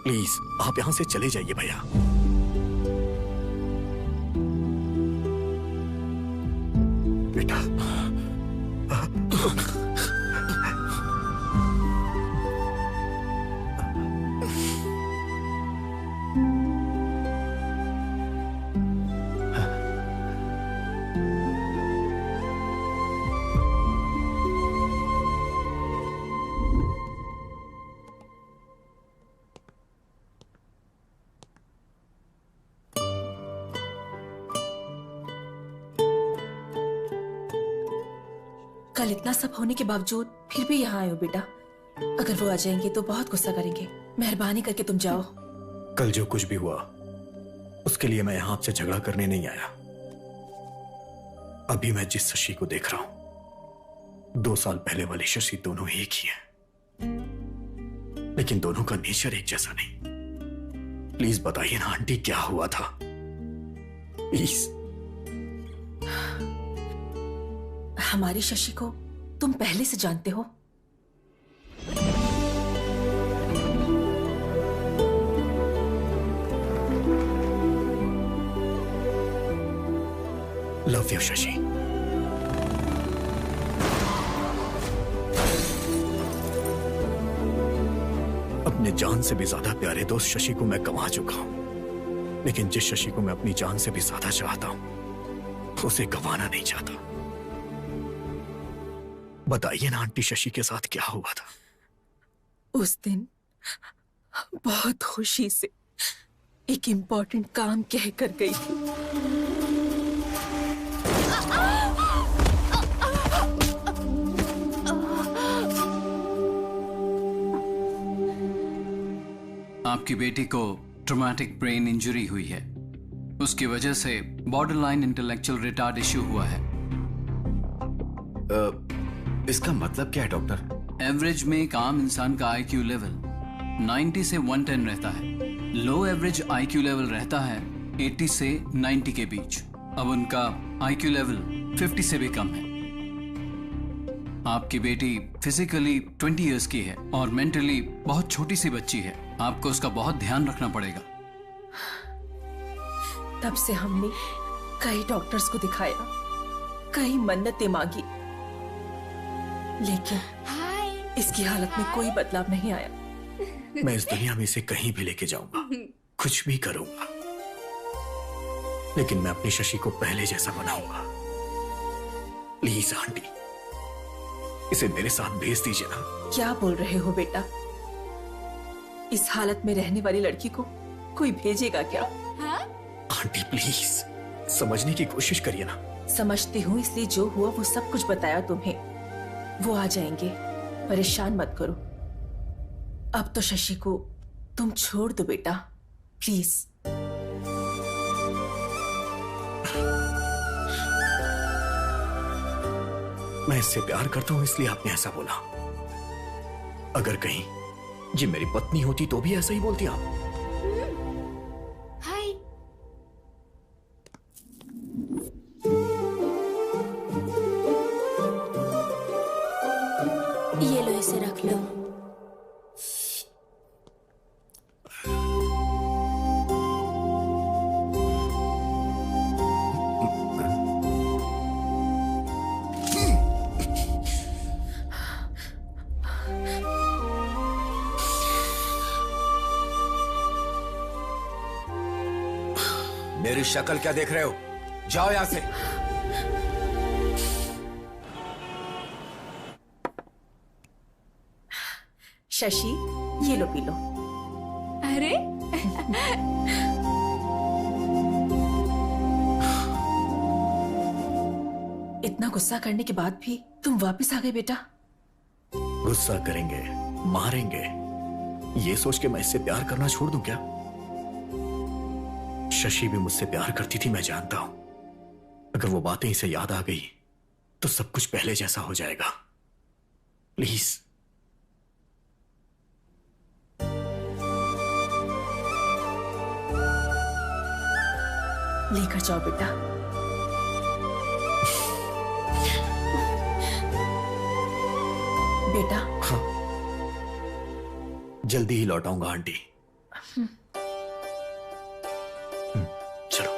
प्लीज आप यहां से चले जाइए भैया। बेटा कल इतना सब होने के बावजूद फिर भी यहाँ आए हो बेटा। अगर वो आ जाएंगे तो बहुत गुस्सा करेंगे। मेहरबानी करके तुम जाओ। कल जो कुछ भी हुआ उसके लिए मैं यहां आपसे झगड़ा करने नहीं आया। अभी मैं जिस शशि को देख रहा हूं 2 साल पहले वाली शशि दोनों एक ही हैं, लेकिन दोनों का नेचर एक जैसा नहीं। प्लीज बताइए ना आंटी क्या हुआ था, प्लीज। हमारी शशि को तुम पहले से जानते हो। Love you Shashi. अपने जान से भी ज्यादा प्यारे दोस्त शशि को मैं गंवा चुका हूं, लेकिन जिस शशि को मैं अपनी जान से भी ज्यादा चाहता हूं उसे गंवाना नहीं चाहता। बताइए ना आंटी शशि के साथ क्या हुआ था? उस दिन बहुत खुशी से एक इम्पोर्टेंट काम कह कर गई थी। आपकी बेटी को ट्रॉमेटिक ब्रेन इंजरी हुई है। उसकी वजह से बॉर्डरलाइन इंटेलेक्चुअल रिटार्ड इश्यू हुआ है। इसका मतलब क्या है डॉक्टर? एवरेज में एक आम इंसान का आईक्यू लेवल 90 से 110 रहता है। लो एवरेज आईक्यू लेवल रहता है 80 से 90 के बीच। अब उनका आईक्यू लेवल 50 से भी कम है। आपकी बेटी फिजिकली 20 इयर्स की है और मेंटली बहुत छोटी सी बच्ची है। आपको उसका बहुत ध्यान रखना पड़ेगा। तब से हमने कई डॉक्टर्स को दिखाया, कई मन्नतें मांगी, लेकिन इसकी हालत में कोई बदलाव नहीं आया। मैं इस दुनिया में इसे कहीं भी लेके जाऊंगा, कुछ भी करूंगा, लेकिन मैं अपनी शशि को पहले जैसा बनाऊंगा। प्लीज आंटी, इसे मेरे साथ भेज दीजिए ना। क्या बोल रहे हो बेटा? इस हालत में रहने वाली लड़की को कोई भेजेगा क्या? आंटी प्लीज समझने की कोशिश करिए ना। समझती हूँ, इसलिए जो हुआ वो सब कुछ बताया तुम्हें। वो आ जाएंगे, परेशान मत करो। अब तो शशि को तुम छोड़ दो बेटा, प्लीज। मैं इससे प्यार करता हूं इसलिए आपने ऐसा बोला। अगर कहीं ये मेरी पत्नी होती तो भी ऐसा ही बोलती आप। हाय। ये लो, इसे रख लो। मेरी शक्ल क्या देख रहे हो? जाओ यहां से। शशि, ये लो, पी लो। अरे इतना गुस्सा करने के बाद भी तुम वापस आ गए बेटा। गुस्सा करेंगे, मारेंगे, ये सोच के मैं इससे प्यार करना छोड़ दूं क्या? शशि भी मुझसे प्यार करती थी, मैं जानता हूं। अगर वो बातें इसे याद आ गई तो सब कुछ पहले जैसा हो जाएगा। प्लीज। लेकर जाओ बेटा। बेटा। हाँ, जल्दी ही लौट आऊंगा आंटी। चलो।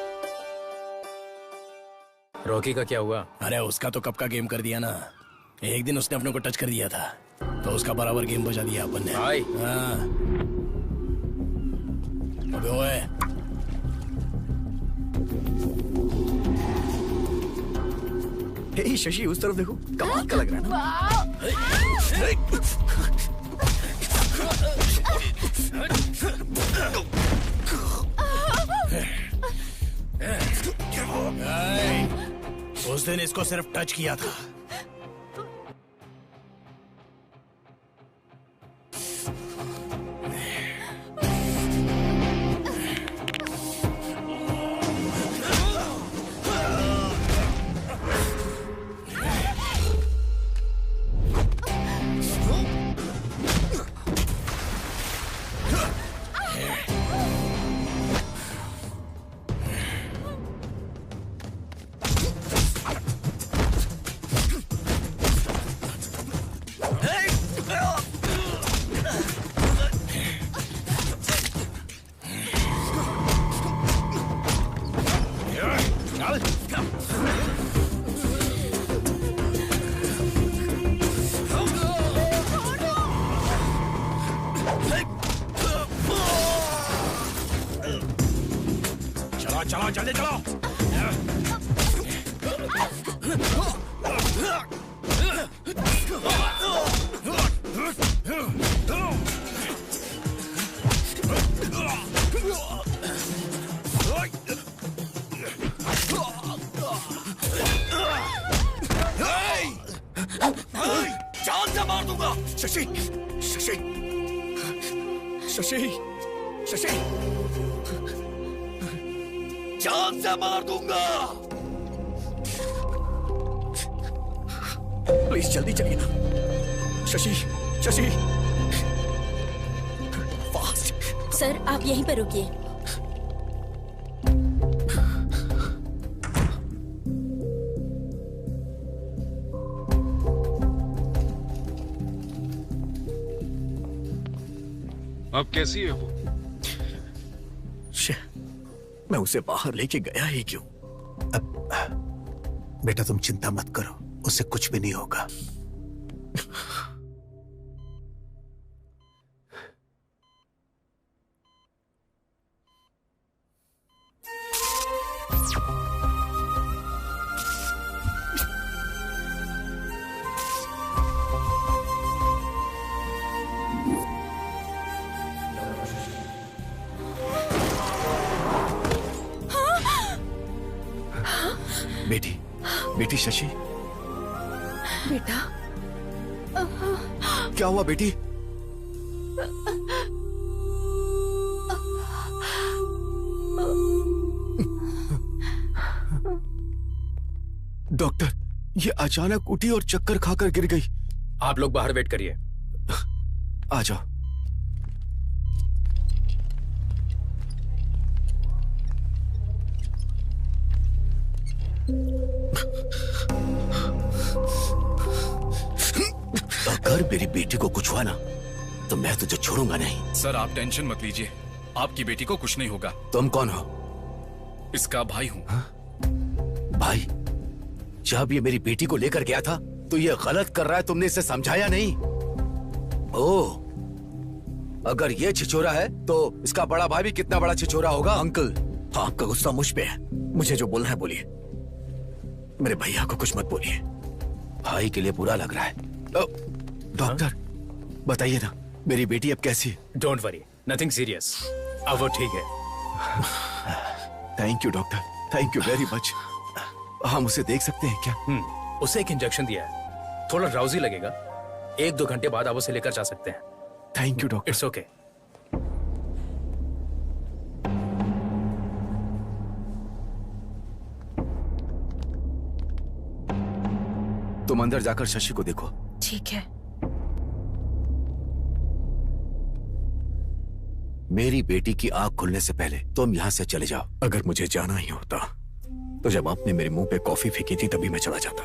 रॉकी का क्या हुआ? अरे उसका तो कब का गेम कर दिया ना। एक दिन उसने अपने को टच कर दिया था तो उसका बराबर गेम बजा दिया अपन ने। भाई। हाँ। अबे ओए। हे शशि, उस तरफ देखो, कमाल का लग रहा है ना। उस दिन इसको सिर्फ टच किया था। चलो जल्दी चलो। जान से मार दूंगा। शशि, शशि, शशि, शशि, जान से मार दूंगा। प्लीज जल्दी चलिए ना। शशि, शशि, फास्ट। सर आप यहीं पर रुकिए। अब कैसी है वो? मैं उसे बाहर लेके गया ही क्यों? बेटा तुम चिंता मत करो, उसे कुछ भी नहीं होगा। बेटी, बेटी शशि, बेटा क्या हुआ बेटी? डॉक्टर, ये अचानक उठी और चक्कर खाकर गिर गई। आप लोग बाहर वेट करिए। आ जाओ। अगर मेरी बेटी को कुछ हुआ ना तो मैं तुझे छोड़ूंगा नहीं। सर आप टेंशन मत लीजिए, आपकी बेटी को कुछ नहीं होगा। तुम कौन हो? इसका भाई हूँ। भाई? जब ये मेरी बेटी को लेकर गया था तो ये गलत कर रहा है, तुमने इसे समझाया नहीं? ओह, अगर ये छिछोरा है तो इसका बड़ा भाई भी कितना बड़ा छिछोरा होगा। अंकल, आपका गुस्सा मुझ पे है। मुझे जो बोलना है बोलिए, मेरे भैया को कुछ मत बोलिए। भाई के लिए बुरा लग रहा है। डॉक्टर बताइए ना, मेरी बेटी अब कैसी है? Don't worry, nothing serious. अब वो ठीक है। Thank you doctor, thank you very much. हम उसे देख सकते हैं क्या? उसे एक इंजेक्शन दिया है, थोड़ा ड्राउजी लगेगा। 1-2 घंटे बाद आप उसे लेकर जा सकते हैं। Thank you doctor. It's okay. तुम अंदर जाकर शशि को देखो। ठीक है। मेरी बेटी की आंख खुलने से पहले तुम यहाँ से चले जाओ। अगर मुझे जाना ही होता तो जब आपने मेरे मुंह पे कॉफी फेंकी थी तभी मैं चला जाता।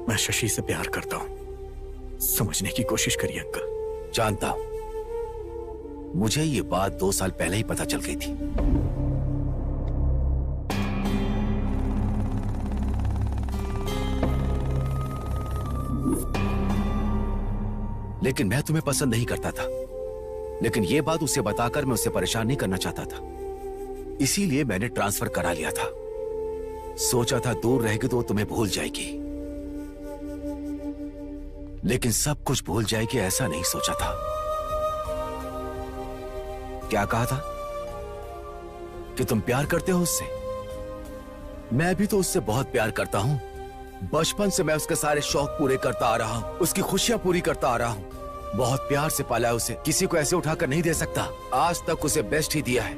मैं शशि से प्यार करता हूँ। समझने की कोशिश करिए अंकल। जानता हूं, मुझे ये बात 2 साल पहले ही पता चल गई थी। लेकिन मैं तुम्हें पसंद नहीं करता था। लेकिन यह बात उसे बताकर मैं उसे परेशान नहीं करना चाहता था, इसीलिए मैंने ट्रांसफर करा लिया था। सोचा था दूर रहेगी तो वो तुम्हें भूल जाएगी, लेकिन सब कुछ भूल जाएगी ऐसा नहीं सोचा था। क्या कहा था कि तुम प्यार करते हो उससे? मैं भी तो उससे बहुत प्यार करता हूं। बचपन से मैं उसके सारे शौक पूरे करता आ रहा हूं, उसकी खुशियां पूरी करता आ रहा हूं। बहुत प्यार से पाला है उसे, किसी को ऐसे उठाकर नहीं दे सकता। आज तक उसे बेस्ट ही दिया है।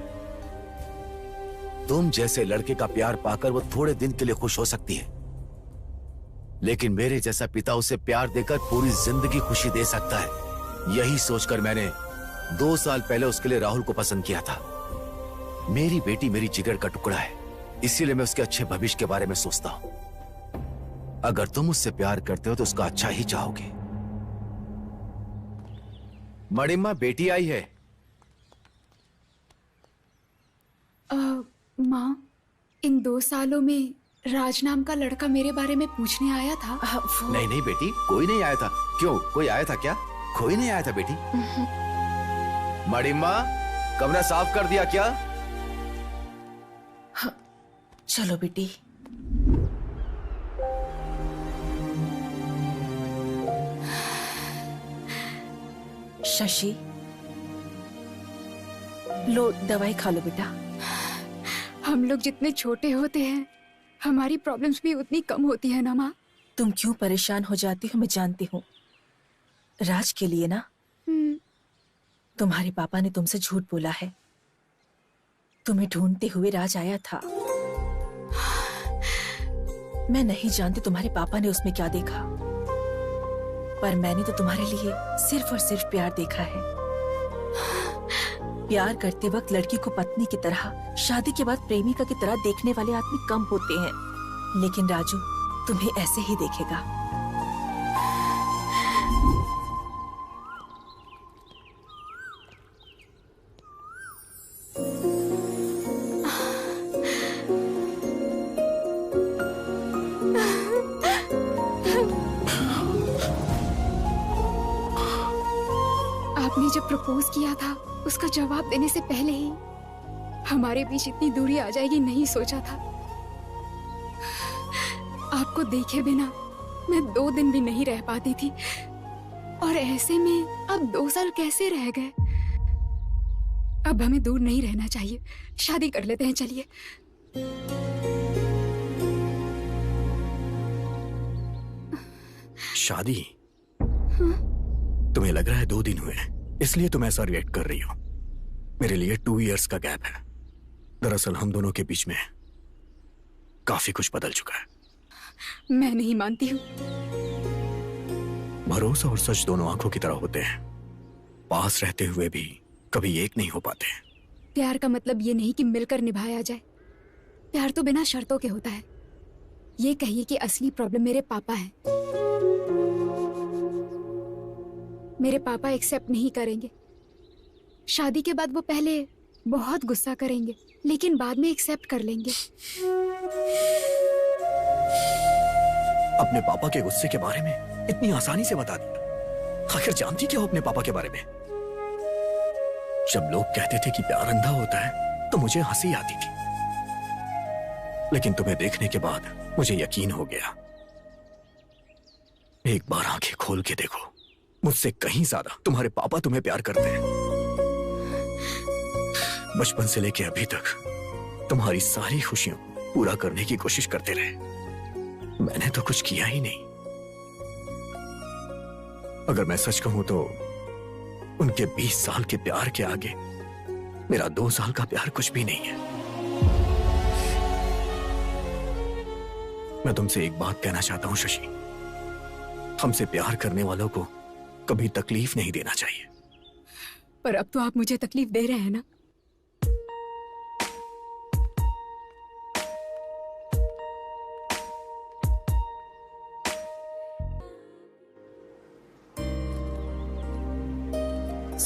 तुम जैसे लड़के का प्यार पाकर वो थोड़े दिन के लिए खुश हो सकती है, लेकिन मेरे जैसा पिता उसे प्यार देकर पूरी जिंदगी खुशी दे सकता है। यही सोचकर मैंने 2 साल पहले उसके लिए राहुल को पसंद किया था। मेरी बेटी मेरी जिगर का टुकड़ा है, इसीलिए मैं उसके अच्छे भविष्य के बारे में सोचता हूं। अगर तुम उससे प्यार करते हो तो उसका अच्छा ही चाहोगे। मणिम्मा, बेटी आई है। माँ, इन 2 सालों में राज नाम का लड़का मेरे बारे में पूछने आया था। नहीं नहीं बेटी, कोई नहीं आया था। क्यों, कोई आया था क्या? कोई नहीं आया था बेटी। मणिम्मा, कमरा साफ कर दिया क्या? हाँ, चलो बेटी। शशि, लो दवाई खा लो बेटा। हम लोग जितने छोटे होते हैं हमारी प्रॉब्लम्स भी उतनी कम होती है ना माँ। तुम क्यों परेशान हो जाती हो मैं जानती हूँ। राज के लिए ना, तुम्हारे पापा ने तुमसे झूठ बोला है। तुम्हें ढूंढते हुए राज आया था। मैं नहीं जानती तुम्हारे पापा ने उसमें क्या देखा, पर मैंने तो तुम्हारे लिए सिर्फ और सिर्फ प्यार देखा है। प्यार करते वक्त लड़की को पत्नी की तरह, शादी के बाद प्रेमिका की तरह देखने वाले आदमी कम होते हैं, लेकिन राजू तुम्हें ऐसे ही देखेगा। आपने जब प्रपोज किया था उसका जवाब देने से पहले ही हमारे बीच इतनी दूरी आ जाएगी नहीं सोचा था। आपको देखे बिना मैं 2 दिन भी नहीं रह पाती थी, और ऐसे में अब 2 साल कैसे रह गए। अब हमें दूर नहीं रहना चाहिए, शादी कर लेते हैं। चलिए। शादी? तुम्हें लग रहा है 2 दिन हुए हैं, इसलिए तुम ऐसा रिएक्ट कर रही हो। मेरे लिए 2 इयर्स का गैप है। दरअसल हम दोनों के बीच में काफी कुछ बदल चुका है। मैं नहीं मानती हूँ। भरोसा और सच दोनों आंखों की तरह होते हैं, पास रहते हुए भी कभी एक नहीं हो पाते। प्यार का मतलब ये नहीं कि मिलकर निभाया जाए। प्यार तो बिना शर्तों के होता है। ये कहिए कि असली प्रॉब्लम मेरे पापा है। मेरे पापा एक्सेप्ट नहीं करेंगे। शादी के बाद वो पहले बहुत गुस्सा करेंगे, लेकिन बाद में एक्सेप्ट कर लेंगे। अपने पापा के गुस्से के बारे में इतनी आसानी से बता दिया। आखिर जानती क्या हो अपने पापा के बारे में? जब लोग कहते थे कि प्यार अंधा होता है तो मुझे हंसी आती थी, लेकिन तुम्हें देखने के बाद मुझे यकीन हो गया। एक बार आंखें खोल के देखो, मुझसे कहीं ज्यादा तुम्हारे पापा तुम्हें प्यार करते हैं। बचपन से लेके अभी तक तुम्हारी सारी खुशियों को पूरा करने की कोशिश करते रहे। मैंने तो कुछ किया ही नहीं। अगर मैं सच कहूं तो उनके 20 साल के प्यार के आगे मेरा 2 साल का प्यार कुछ भी नहीं है। मैं तुमसे एक बात कहना चाहता हूं शशि, हमसे प्यार करने वालों को कभी तकलीफ नहीं देना चाहिए। पर अब तो आप मुझे तकलीफ दे रहे हैं ना।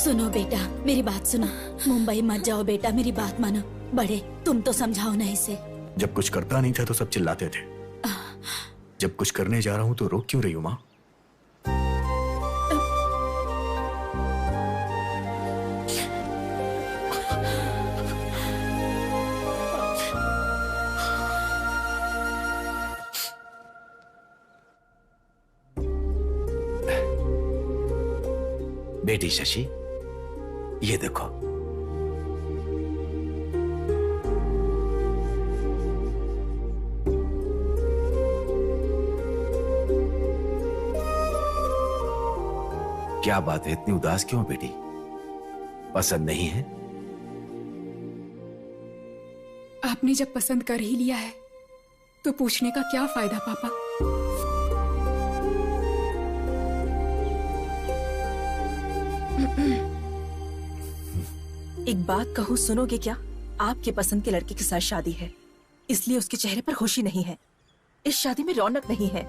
सुनो बेटा, मेरी बात सुनो। मुंबई मत जाओ बेटा, मेरी बात मानो। बड़े, तुम तो समझाओ ना इसे। जब कुछ करता नहीं था तो सब चिल्लाते थे, जब कुछ करने जा रहा हूं तो रोक क्यों रही हो माँ? बेटी शशि, ये देखो। क्या बात है, इतनी उदास क्यों बेटी? पसंद नहीं है? आपने जब पसंद कर ही लिया है तो पूछने का क्या फायदा पापा? एक बात कहूँ, सुनोगे क्या? आपके पसंद के लड़के के साथ शादी है, इसलिए उसके चेहरे पर खुशी नहीं है। इस शादी में रौनक नहीं है।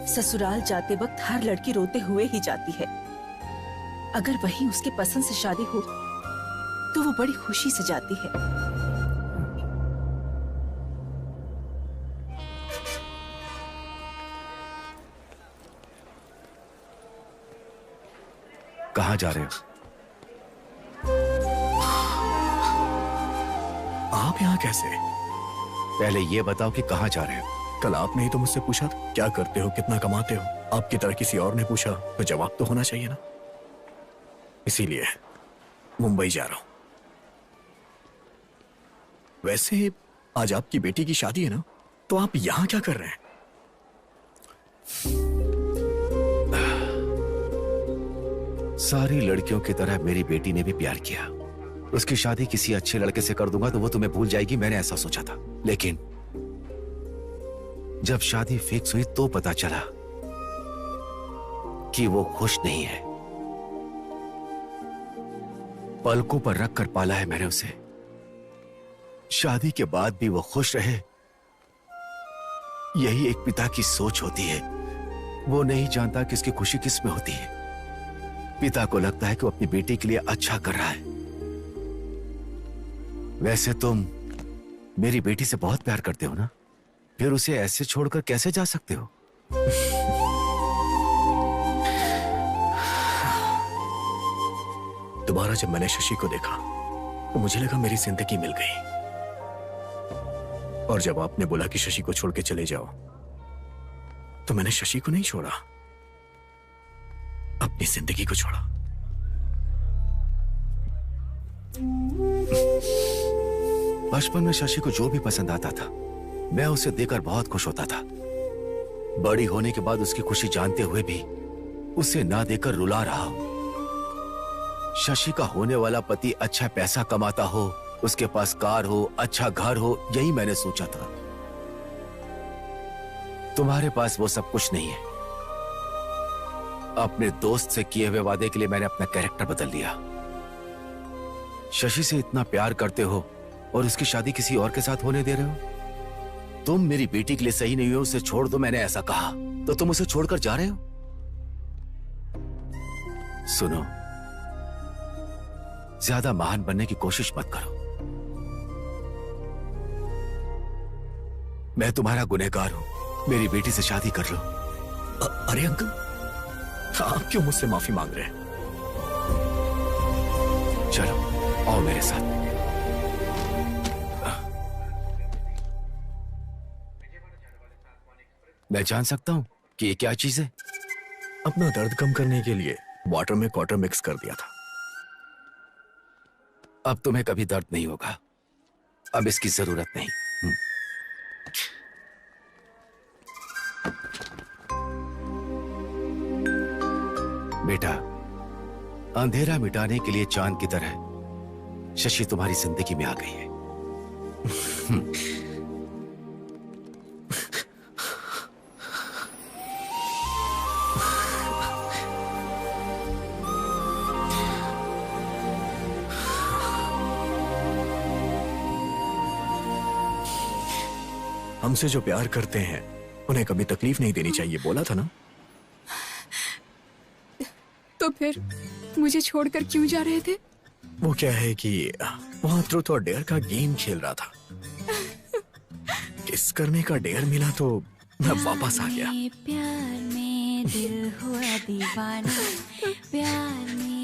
ससुराल जाते वक्त हर लड़की रोते हुए ही जाती है। अगर वही उसके पसंद से शादी हो तो वो बड़ी खुशी से जाती है। कहाँ जा रहे हो? आप यहाँ कैसे? पहले ये बताओ कि कहाँ जा रहे हो? कल आपने ही तो मुझसे पूछा था, क्या करते हो, कितना कमाते हो। आपकी तरह किसी और ने पूछा तो जवाब तो होना चाहिए ना। इसीलिए मुंबई जा रहा हूं। वैसे आज आपकी बेटी की शादी है ना, तो आप यहां क्या कर रहे हैं? सारी लड़कियों की तरह मेरी बेटी ने भी प्यार किया। उसकी शादी किसी अच्छे लड़के से कर दूंगा तो वो तुम्हें भूल जाएगी, मैंने ऐसा सोचा था। लेकिन जब शादी फिक्स हुई तो पता चला कि वो खुश नहीं है। पलकों पर रखकर पाला है मैंने उसे। शादी के बाद भी वो खुश रहे, यही एक पिता की सोच होती है। वो नहीं जानता कि उसकी खुशी किस में होती है। पिता को लगता है कि वो अपनी बेटी के लिए अच्छा कर रहा है। वैसे तुम मेरी बेटी से बहुत प्यार करते हो ना, फिर उसे ऐसे छोड़कर कैसे जा सकते हो? दोबारा जब मैंने शशि को देखा तो मुझे लगा मेरी जिंदगी मिल गई। और जब आपने बोला कि शशि को छोड़ के चले जाओ, तो मैंने शशि को नहीं छोड़ा, अपनी जिंदगी को छोड़ा। बचपन में शशि को जो भी पसंद आता था मैं उसे देकर बहुत खुश होता था। बड़ी होने के बाद उसकी खुशी जानते हुए भी उसे ना देकर रुला रहा हूं। शशि का होने वाला पति अच्छा पैसा कमाता हो, उसके पास कार हो, अच्छा घर हो, यही मैंने सोचा था। तुम्हारे पास वो सब कुछ नहीं है। अपने दोस्त से किए हुए वादे के लिए मैंने अपना कैरेक्टर बदल लिया। शशि से इतना प्यार करते हो और उसकी शादी किसी और के साथ होने दे रहे हो। तुम मेरी बेटी के लिए सही नहीं हो, उसे छोड़ दो, मैंने ऐसा कहा तो तुम उसे छोड़कर जा रहे हो। सुनो, ज्यादा महान बनने की कोशिश मत करो। मैं तुम्हारा गुनहगार हूं, मेरी बेटी से शादी कर लो। अरे अंकल, आप क्यों मुझसे माफी मांग रहे हैं? चलो आओ मेरे साथ। मैं जान सकता हूं कि ये क्या चीज है? अपना दर्द कम करने के लिए वाटर में क्वार्टर मिक्स कर दिया था। अब तुम्हें कभी दर्द नहीं होगा, अब इसकी जरूरत नहीं। बेटा, अंधेरा मिटाने के लिए चांद की तरह शशि तुम्हारी जिंदगी में आ गई है। हमसे जो प्यार करते हैं उन्हें कभी तकलीफ नहीं देनी चाहिए, बोला था ना। तो फिर मुझे छोड़कर क्यों जा रहे थे? वो क्या है कि वहां ट्रूथ और डेयर का गेम खेल रहा था। किस करने का डेयर मिला तो मैं वापस आ गया। प्यार में दिल हुआ दीवाना, प्यार में